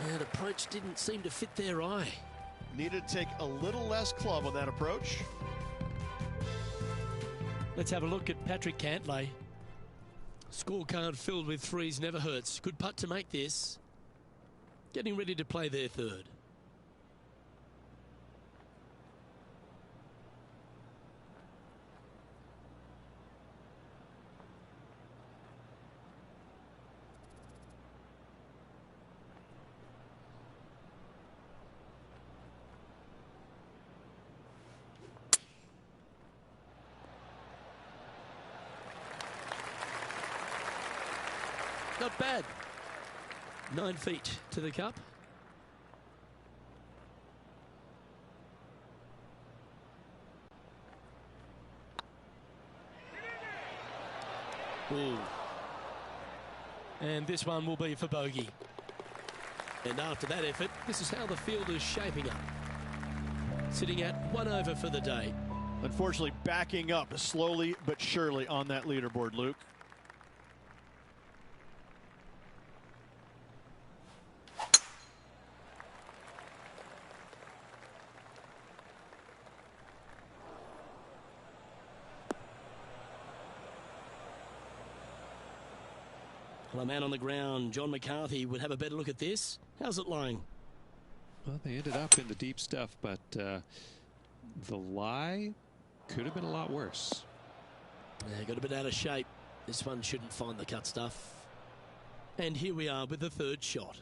That approach didn't seem to fit their eye. Needed to take a little less club on that approach. Let's have a look at Patrick Cantlay. Scorecard filled with 3s never hurts. Good putt to make this. Getting ready to play their 3rd. Not bad. 9 feet to the cup. Ooh. And this one will be for bogey. And after that effort, this is how the field is shaping up. Sitting at 1 over for the day. Unfortunately, backing up slowly but surely on that leaderboard, Luke. Well, a man on the ground, John McCarthy, would have a better look at this. How's it lying? Well, they ended up in the deep stuff, but the lie could have been a lot worse. Yeah, got a bit out of shape. This one shouldn't find the cut stuff. And here we are with the third shot.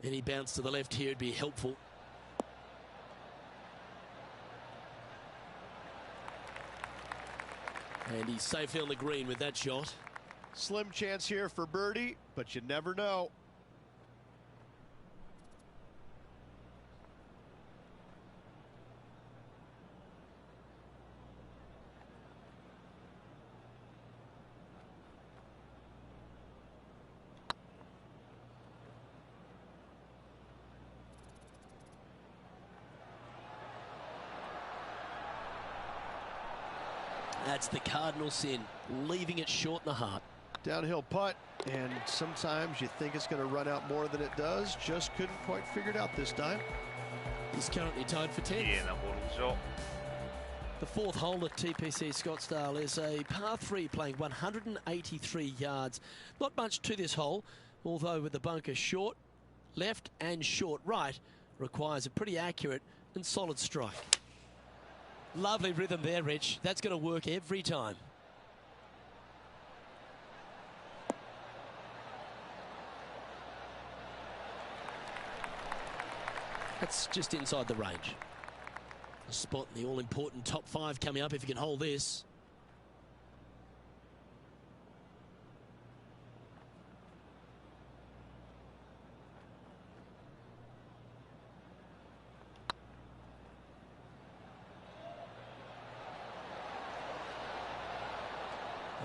Any bounce to the left here would be helpful. And he's safely on the green with that shot. Slim chance here for birdie, but you never know. That's the cardinal sin, leaving it short in the heart. Downhill putt, and sometimes you think it's going to run out more than it does. Just couldn't quite figure it out this time. He's currently tied for 10th. The fourth hole at TPC Scottsdale is a par 3 playing 183 yards. Not much to this hole, although with the bunker short left and short right, requires a pretty accurate and solid strike. Lovely rhythm there, Rich. That's going to work every time. That's just inside the range. A spot in the all-important top 5 coming up if you can hold this.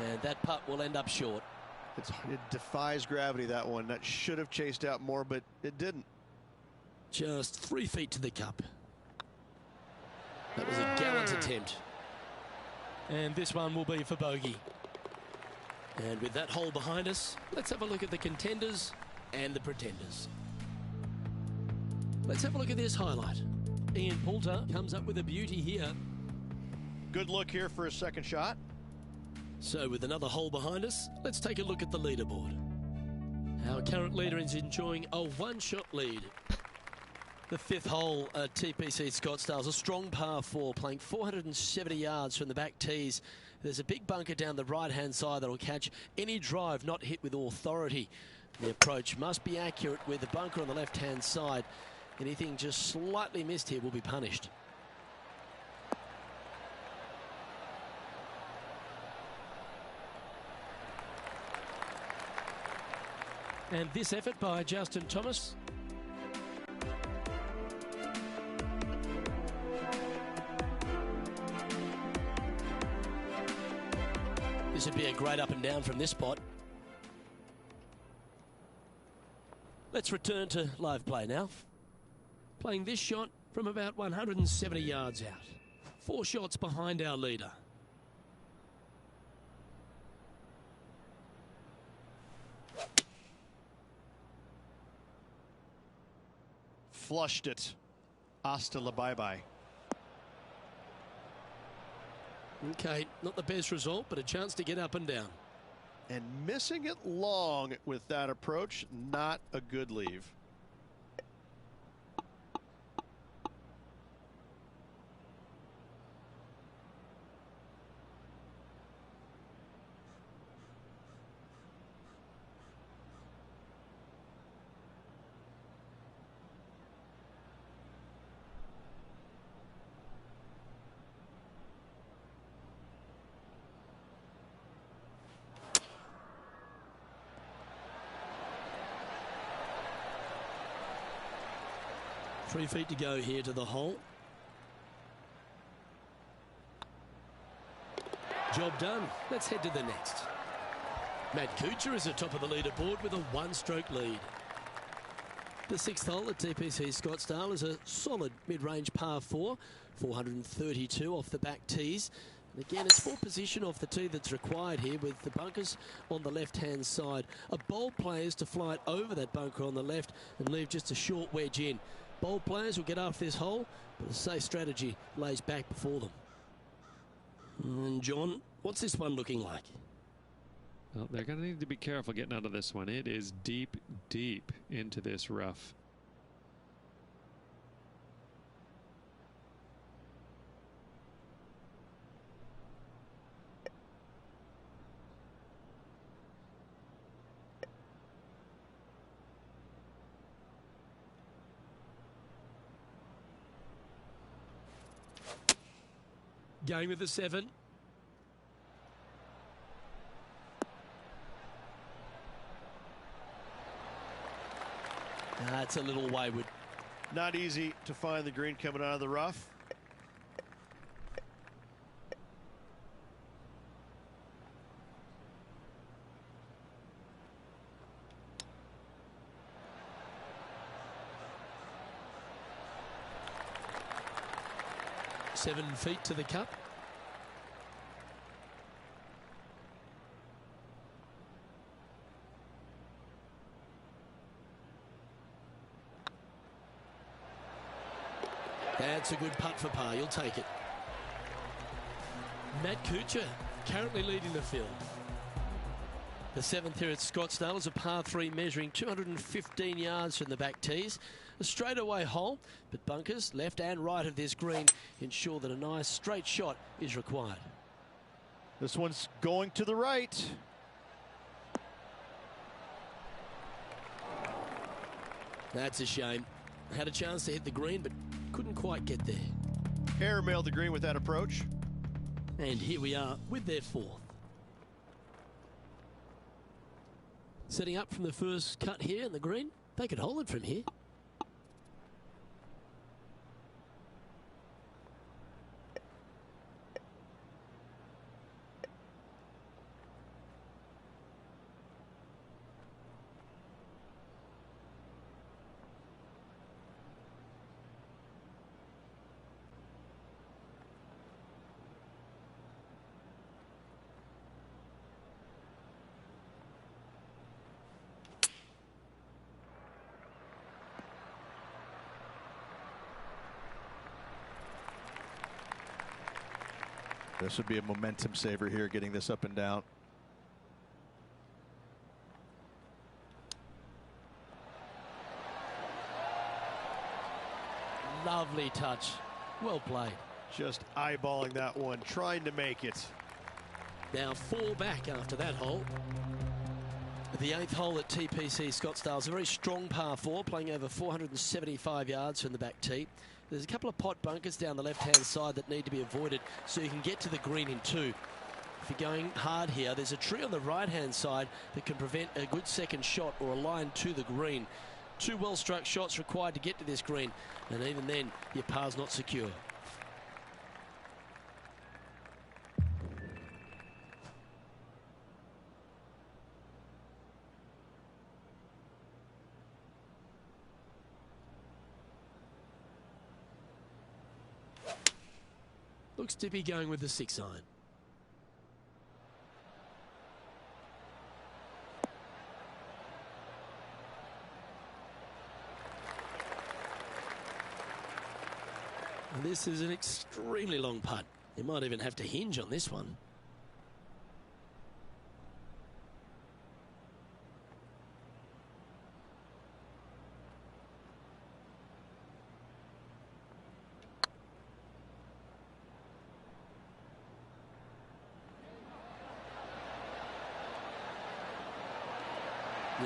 And that putt will end up short. It defies gravity, that one. That should have chased out more, but it didn't. Just 3 feet to the cup. That was a gallant attempt. And this one will be for bogey. And with that hole behind us, let's have a look at the contenders and the pretenders. Let's have a look at this highlight. Ian Poulter comes up with a beauty here. Good look here for a second shot. So with another hole behind us, let's take a look at the leaderboard. Our current leader is enjoying a one-shot lead. The fifth hole at TPC Scottsdale is a strong par 4, playing 470 yards from the back tees. There's a big bunker down the right-hand side that will catch any drive not hit with authority. The approach must be accurate with the bunker on the left-hand side. Anything just slightly missed here will be punished. And this effort by Justin Thomas. This would be a great up and down from this spot. Let's return to live play now. Playing this shot from about 170 yards out. 4 shots behind our leader. Flushed it. Hasta la bye-bye. Okay, not the best result, but a chance to get up and down. And missing it long with that approach, not a good leave. Three feet to go here to the hole. Job done. Let's head to the next. Matt Kuchar is at top of the leaderboard with a 1-stroke lead. The 6th hole at TPC Scottsdale is a solid mid-range par 4, 432 off the back tees. And again, it's for position off the tee that's required here with the bunkers on the left-hand side. A bold play is to fly it over that bunker on the left and leave just a short wedge in. Bold players will get after this hole, but a safe strategy lays back before them. And John, what's this one looking like? Well, they're going to need to be careful getting out of this one. It is deep, deep into this rough. Going with the 7. That's a little wayward. Not easy to find the green coming out of the rough. Seven feet to the cup. That's a good putt for par. You'll take it. Matt Kuchar currently leading the field. The 7th here at Scottsdale is a par 3 measuring 215 yards from the back tees. A straightaway hole, but bunkers left and right of this green ensure that a nice straight shot is required. This one's going to the right. That's a shame. Had a chance to hit the green, but couldn't quite get there. Airmailed the green with that approach. And here we are with their 4th. Setting up from the first cut here in the green. They could hold it from here. This would be a momentum saver here, getting this up and down. Lovely touch. Well played. Just eyeballing that one, trying to make it. Now 4 back after that hole. The 8th hole at TPC Scottsdale is a very strong par 4, playing over 475 yards from the back tee. There's a couple of pot bunkers down the left-hand side that need to be avoided so you can get to the green in 2. If you're going hard here, there's a tree on the right-hand side that can prevent a good second shot or a line to the green. 2 well-struck shots required to get to this green, and even then, your par's not secure. Looks to be going with the 6 iron. And this is an extremely long putt. You might even have to hinge on this one.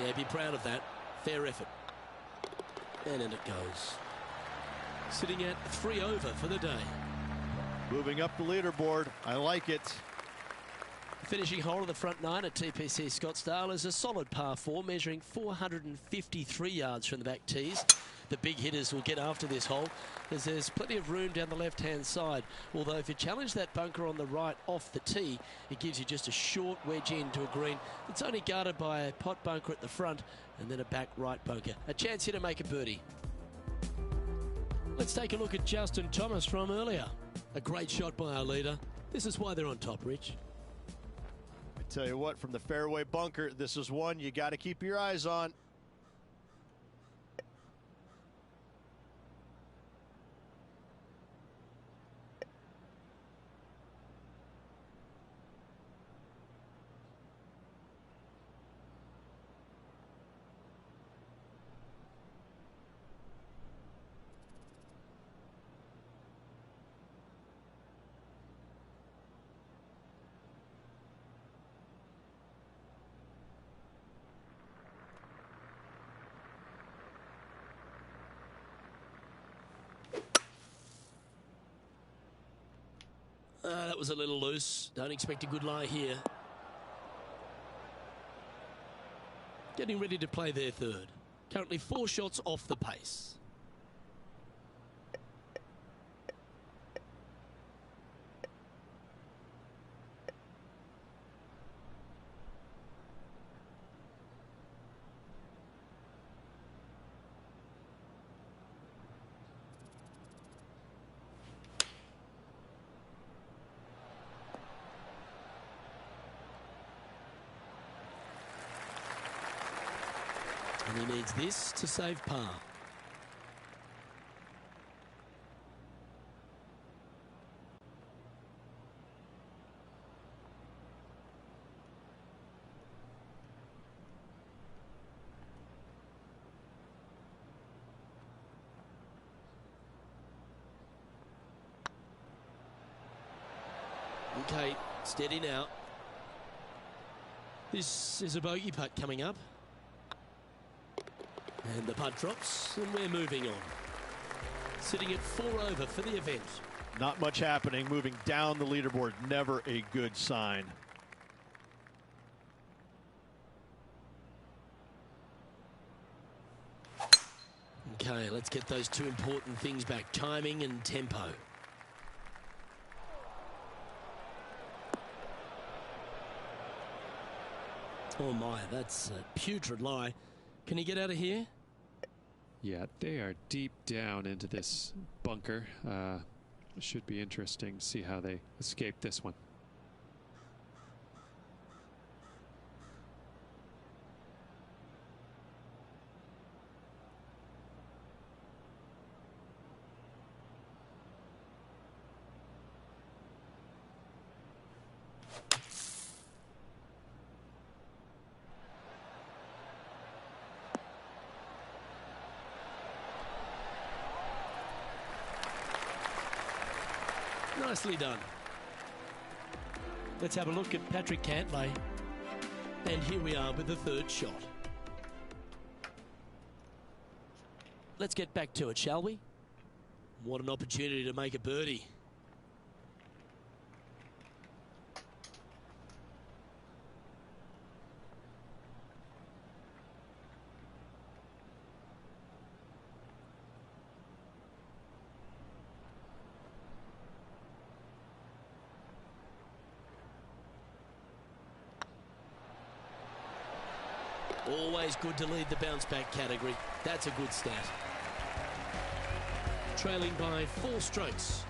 Yeah, be proud of that. Fair effort. And in it goes. Sitting at 3 over for the day. Moving up the leaderboard. I like it. Finishing hole of the front 9 at TPC Scottsdale is a solid par 4 measuring 453 yards from the back tees. The big hitters will get after this hole as there's plenty of room down the left-hand side. Although if you challenge that bunker on the right off the tee, it gives you just a short wedge into a green that's only guarded by a pot bunker at the front and then a back right bunker. A chance here to make a birdie. Let's take a look at Justin Thomas from earlier. A great shot by our leader. This is why they're on top, Rich. I tell you what, from the fairway bunker, this is one you got to keep your eyes on. That was a little loose. Don't expect a good lie here. Getting ready to play their third. Currently 4 shots off the pace. And he needs this to save par. Okay, steady now. This is a bogey putt coming up. And the putt drops, and we're moving on. Sitting at 4 over for the event. Not much happening. Moving down the leaderboard, never a good sign. Okay, let's get those 2 important things back, timing and tempo. Oh my, that's a putrid lie. Can he get out of here? Yeah, they are deep down into this bunker. It should be interesting to see how they escape this one. Nicely done. Let's have a look at Patrick Cantlay. And here we are with the 3rd shot. Let's get back to it, shall we? What an opportunity to make a birdie. Always good to lead the bounce back category. That's a good stat. Trailing by 4 strokes.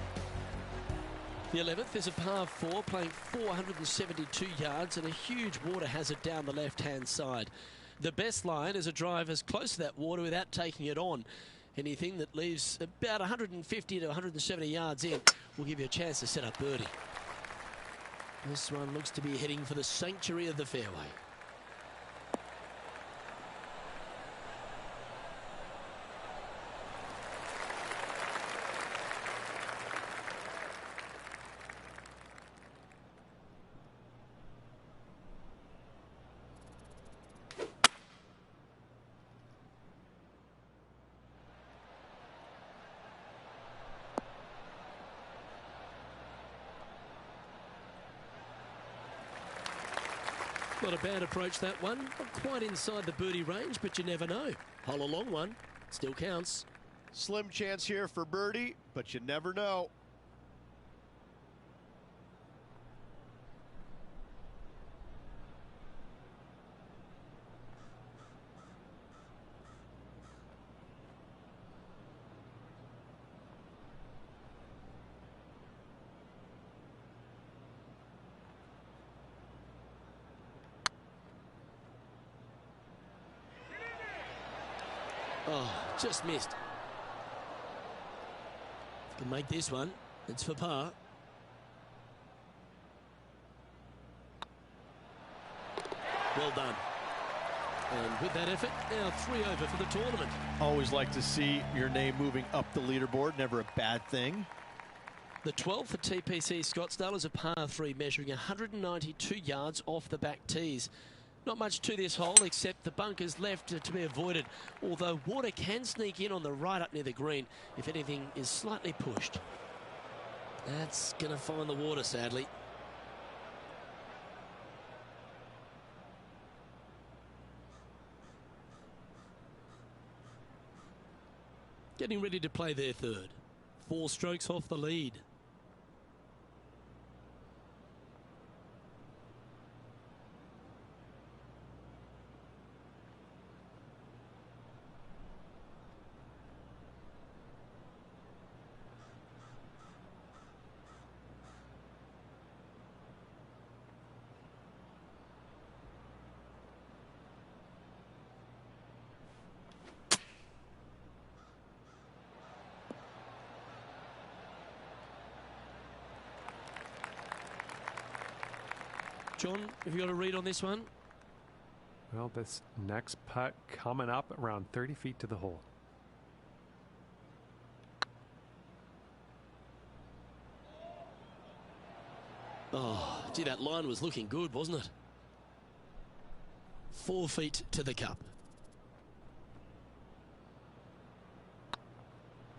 The 11th is a par 4, playing 472 yards and a huge water hazard down the left-hand side. The best line is a drive as close to that water without taking it on. Anything that leaves about 150 to 170 yards in will give you a chance to set up birdie. This one looks to be heading for the sanctuary of the fairway. Not a bad approach, that one. Not quite inside the birdie range, but you never know. Hole a long one. Still counts. Slim chance here for birdie, but you never know. Oh, just missed. Can make this one. It's for par. Well done. And with that effort, now 3 over for the tournament. Always like to see your name moving up the leaderboard. Never a bad thing. The 12th for TPC Scottsdale is a par 3 measuring 192 yards off the back tees. Not much to this hole except the bunkers left to be avoided, although water can sneak in on the right up near the green if anything is slightly pushed. That's going to find the water, sadly. Getting ready to play their third. 4 strokes off the lead. John, have you got a read on this one? Well, this next putt coming up around 30 feet to the hole. Oh, gee, that line was looking good, wasn't it? 4 feet to the cup.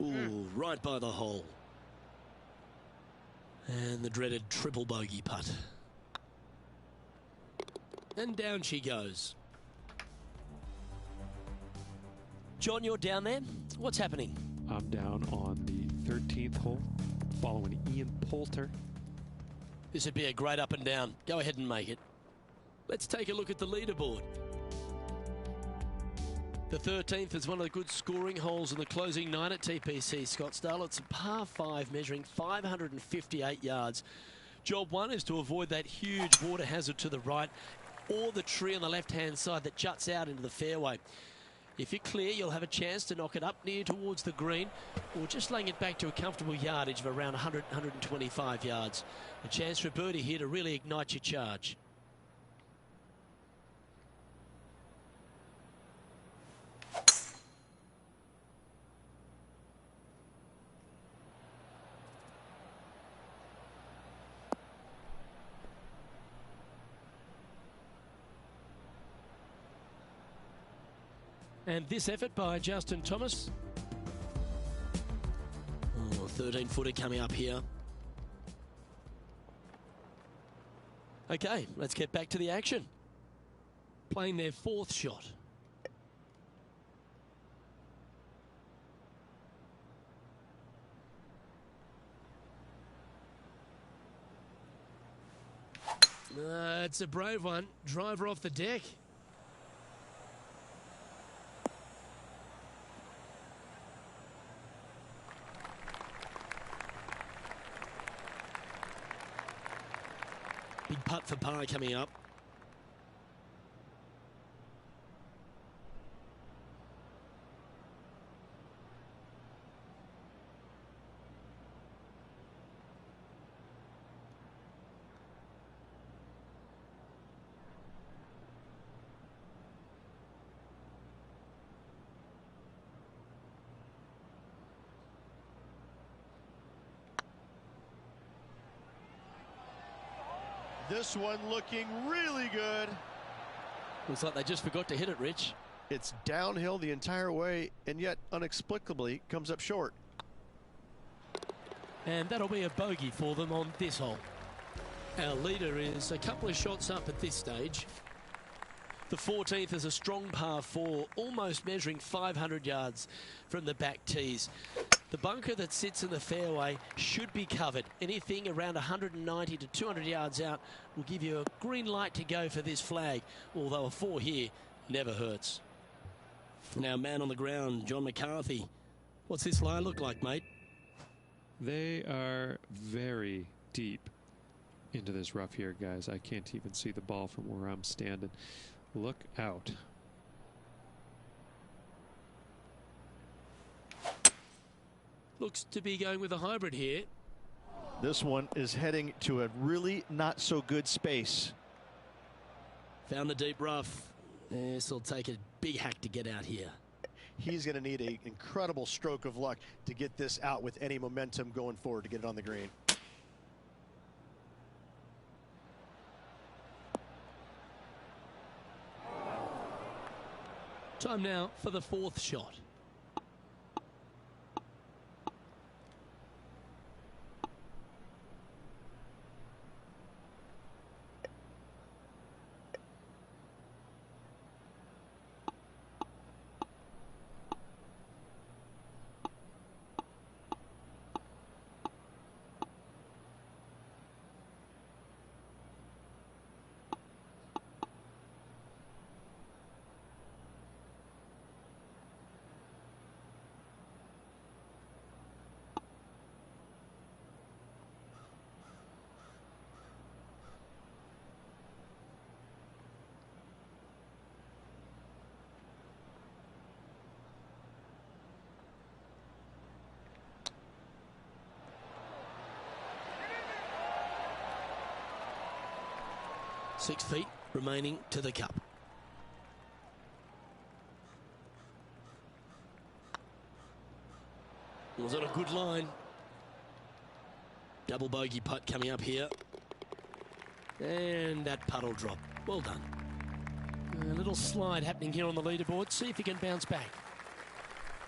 Ooh, right by the hole. And the dreaded triple bogey putt. And down she goes. John, you're down there. What's happening? I'm down on the 13th hole, following Ian Poulter. This would be a great up and down. Go ahead and make it. Let's take a look at the leaderboard. The 13th is one of the good scoring holes in the closing 9 at TPC Scottsdale. It's a par 5 measuring 558 yards. Job 1 is to avoid that huge water hazard to the right or the tree on the left-hand side that juts out into the fairway. If you're clear, you'll have a chance to knock it up near towards the green or just laying it back to a comfortable yardage of around 100, 125 yards. A chance for a birdie here to really ignite your charge. And this effort by Justin Thomas. 13-footer coming up here. Okay, let's get back to the action. Playing their 4th shot. It's a brave one. Driver off the deck. Big putt for par coming up. This one looking really good. Looks like they just forgot to hit it, Rich. It's downhill the entire way, and yet inexplicably comes up short. And that'll be a bogey for them on this hole. Our leader is a couple of shots up at this stage. The 14th is a strong par 4, almost measuring 500 yards from the back tees. The bunker that sits in the fairway should be covered. Anything around 190 to 200 yards out will give you a green light to go for this flag, although a 4 here never hurts. Now, man on the ground, John McCarthy. What's this lie look like, mate? They are very deep into this rough here, guys. I can't even see the ball from where I'm standing. Look out. Looks to be going with a hybrid here. This one is heading to a really not so good space. Found the deep rough. This will take a big hack to get out here. He's going to need an incredible stroke of luck to get this out with any momentum going forward to get it on the green. Time now for the 4th shot. 6 feet remaining to the cup. It was on a good line. Double bogey putt coming up here. And that putt will drop. Well done. A little slide happening here on the leaderboard. See if he can bounce back.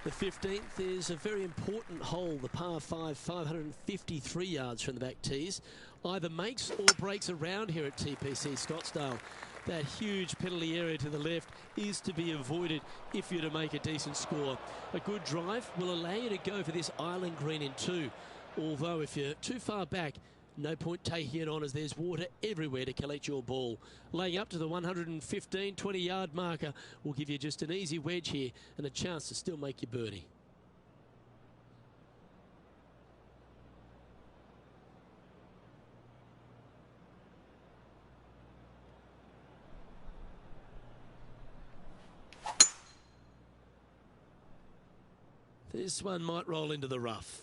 The 15th is a very important hole, the par 5, 553 yards from the back tees. Either makes or breaks around here at TPC Scottsdale. That huge penalty area to the left is to be avoided if you're to make a decent score. A good drive will allow you to go for this island green in 2. Although if you're too far back, no point taking it on as there's water everywhere to collect your ball. Laying up to the 115, 20-yard marker will give you just an easy wedge here and a chance to still make your birdie. This one might roll into the rough.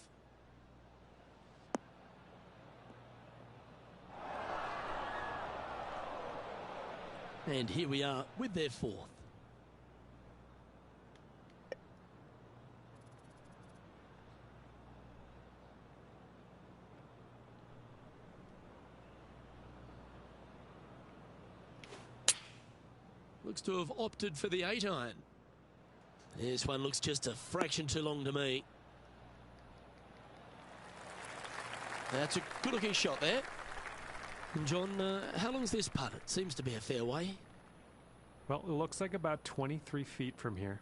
And here we are with their 4th. Looks to have opted for the 8-iron. This one looks just a fraction too long to me. That's a good-looking shot there. John, how long's this putt? It seems to be a fair way. Well, it looks like about 23 feet from here.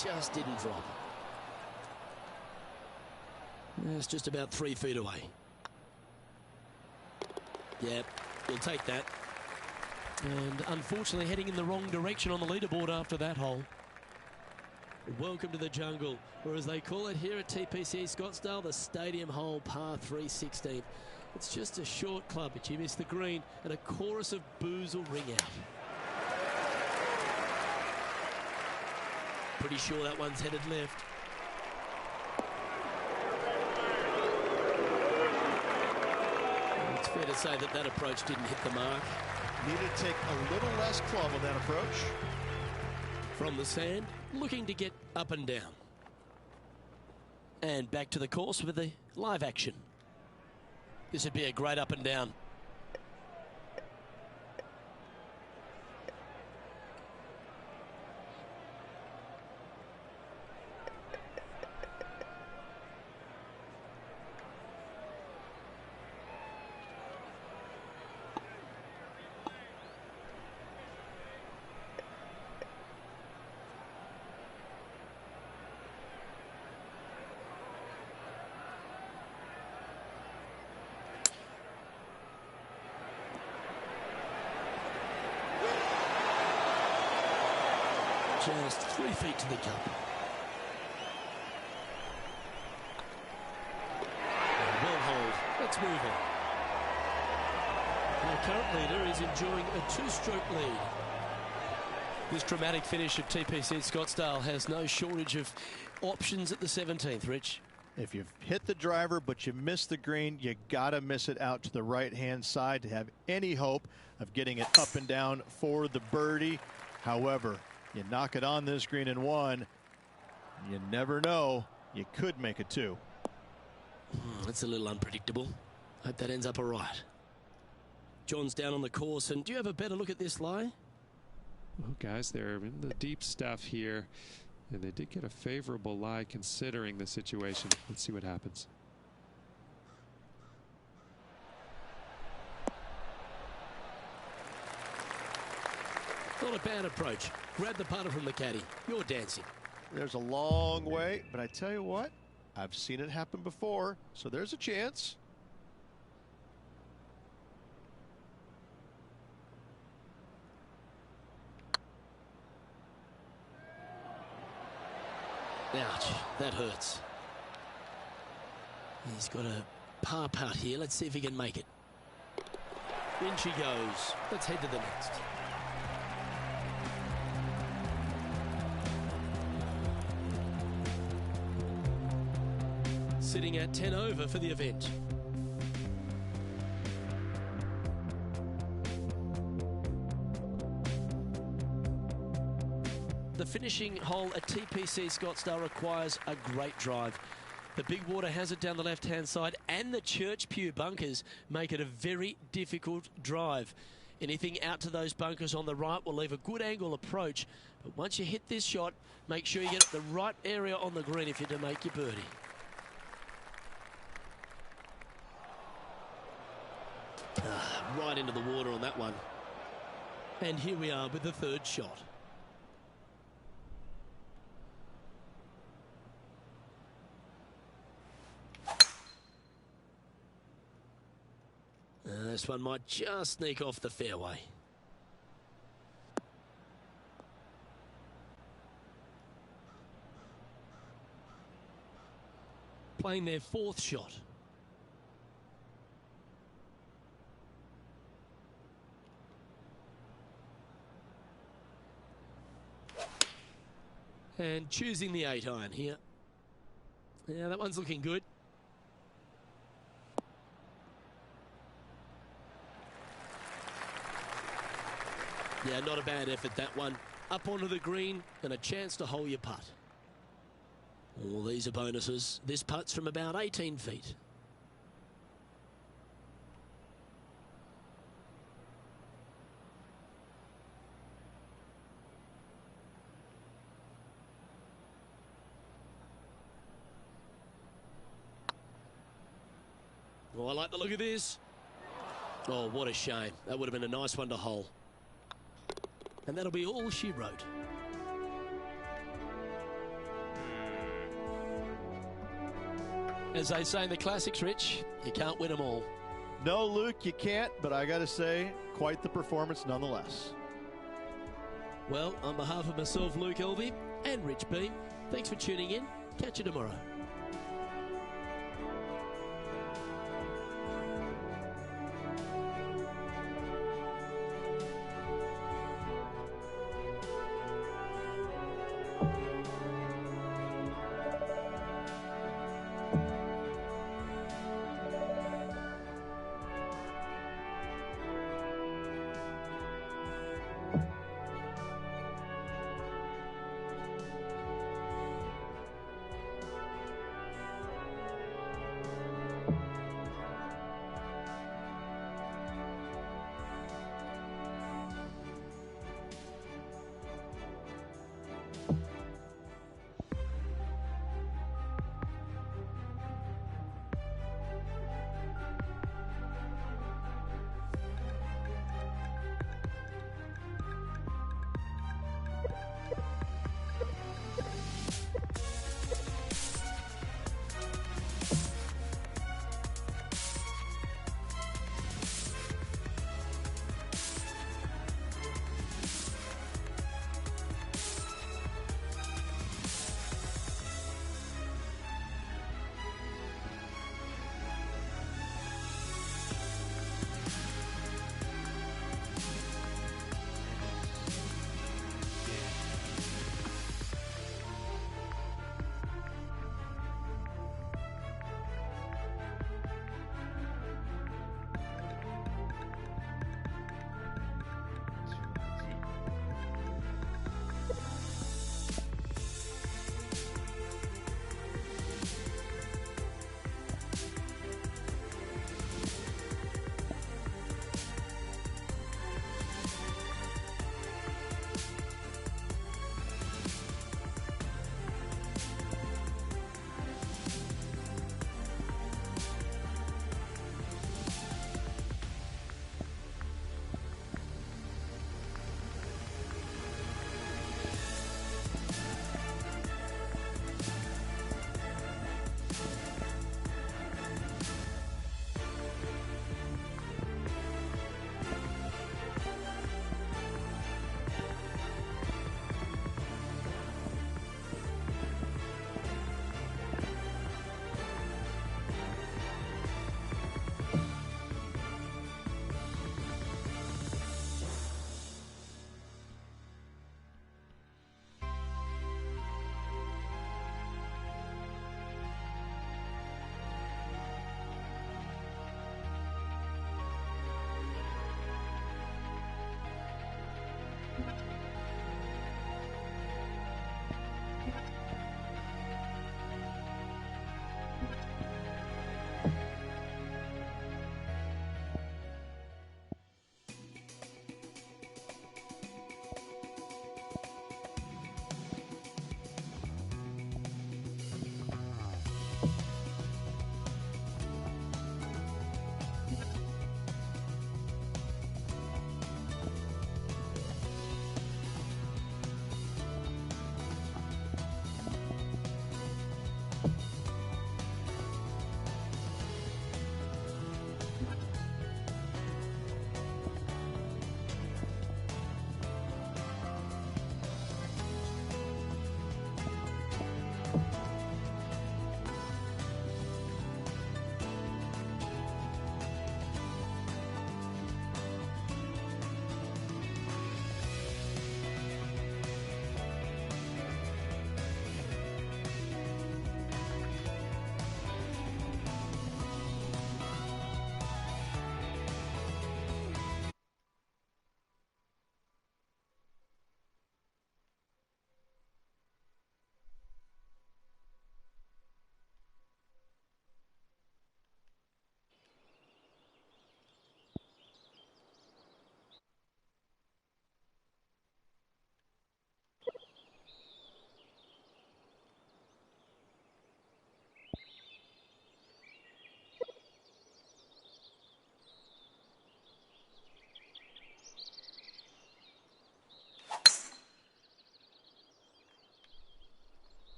Just didn't drop. It's just about 3 feet away. Yep, we'll take that. And unfortunately heading in the wrong direction on the leaderboard after that hole. Welcome to the jungle, or as they call it here at TPC Scottsdale, the stadium hole, par 3/16. It's just a short club, but you miss the green, and a chorus of boos will ring out. Pretty sure that one's headed left. It's fair to say that that approach didn't hit the mark. Needed to take a little less club on that approach. From the sand, looking to get up and down. And back to the course with the live action. This would be a great up and down. Just 3 feet to the cup. Well hold. Let's move on. Our current leader is enjoying a 2-stroke lead. This dramatic finish of TPC Scottsdale has no shortage of options at the 17th, Rich. If you've hit the driver but you miss the green, you gotta miss it out to the right-hand side to have any hope of getting it up and down for the birdie. However, you knock it on this green in 1, you never know, you could make it 2. That's a little unpredictable. Hope that ends up all right. John's down on the course, and do you have a better look at this lie? Well, guys, they're in the deep stuff here, and they did get a favorable lie considering the situation. Let's see what happens. Not a bad approach. Grab the putter from the caddy. You're dancing. There's a long way, but I tell you what, I've seen it happen before, so there's a chance. Ouch, that hurts. He's got a par putt here. Let's see if he can make it. In she goes. Let's head to the next. sitting at 10 over for the event. The finishing hole at TPC Scottsdale requires a great drive. The big water hazard down the left-hand side and the Church Pew bunkers make it a very difficult drive. Anything out to those bunkers on the right will leave a good angle approach, but once you hit this shot, make sure you get the right area on the green if you're to make your birdie. Right into the water on that one. And here we are with the third shot. This one might just sneak off the fairway. Playing their fourth shot. And choosing the 8-iron here. Yeah, that one's looking good. Yeah, not a bad effort, that one. Up onto the green and a chance to hole your putt. All these are bonuses. This putt's from about 18 feet. Oh, I like the look of this. Oh, what a shame. That would have been a nice one to hole. And that'll be all she wrote. As they say in the classics, Rich, you can't win them all. No, Luke, you can't, but I got to say, quite the performance nonetheless. Well, on behalf of myself, Luke Elvey, and Rich Beam, thanks for tuning in. Catch you tomorrow.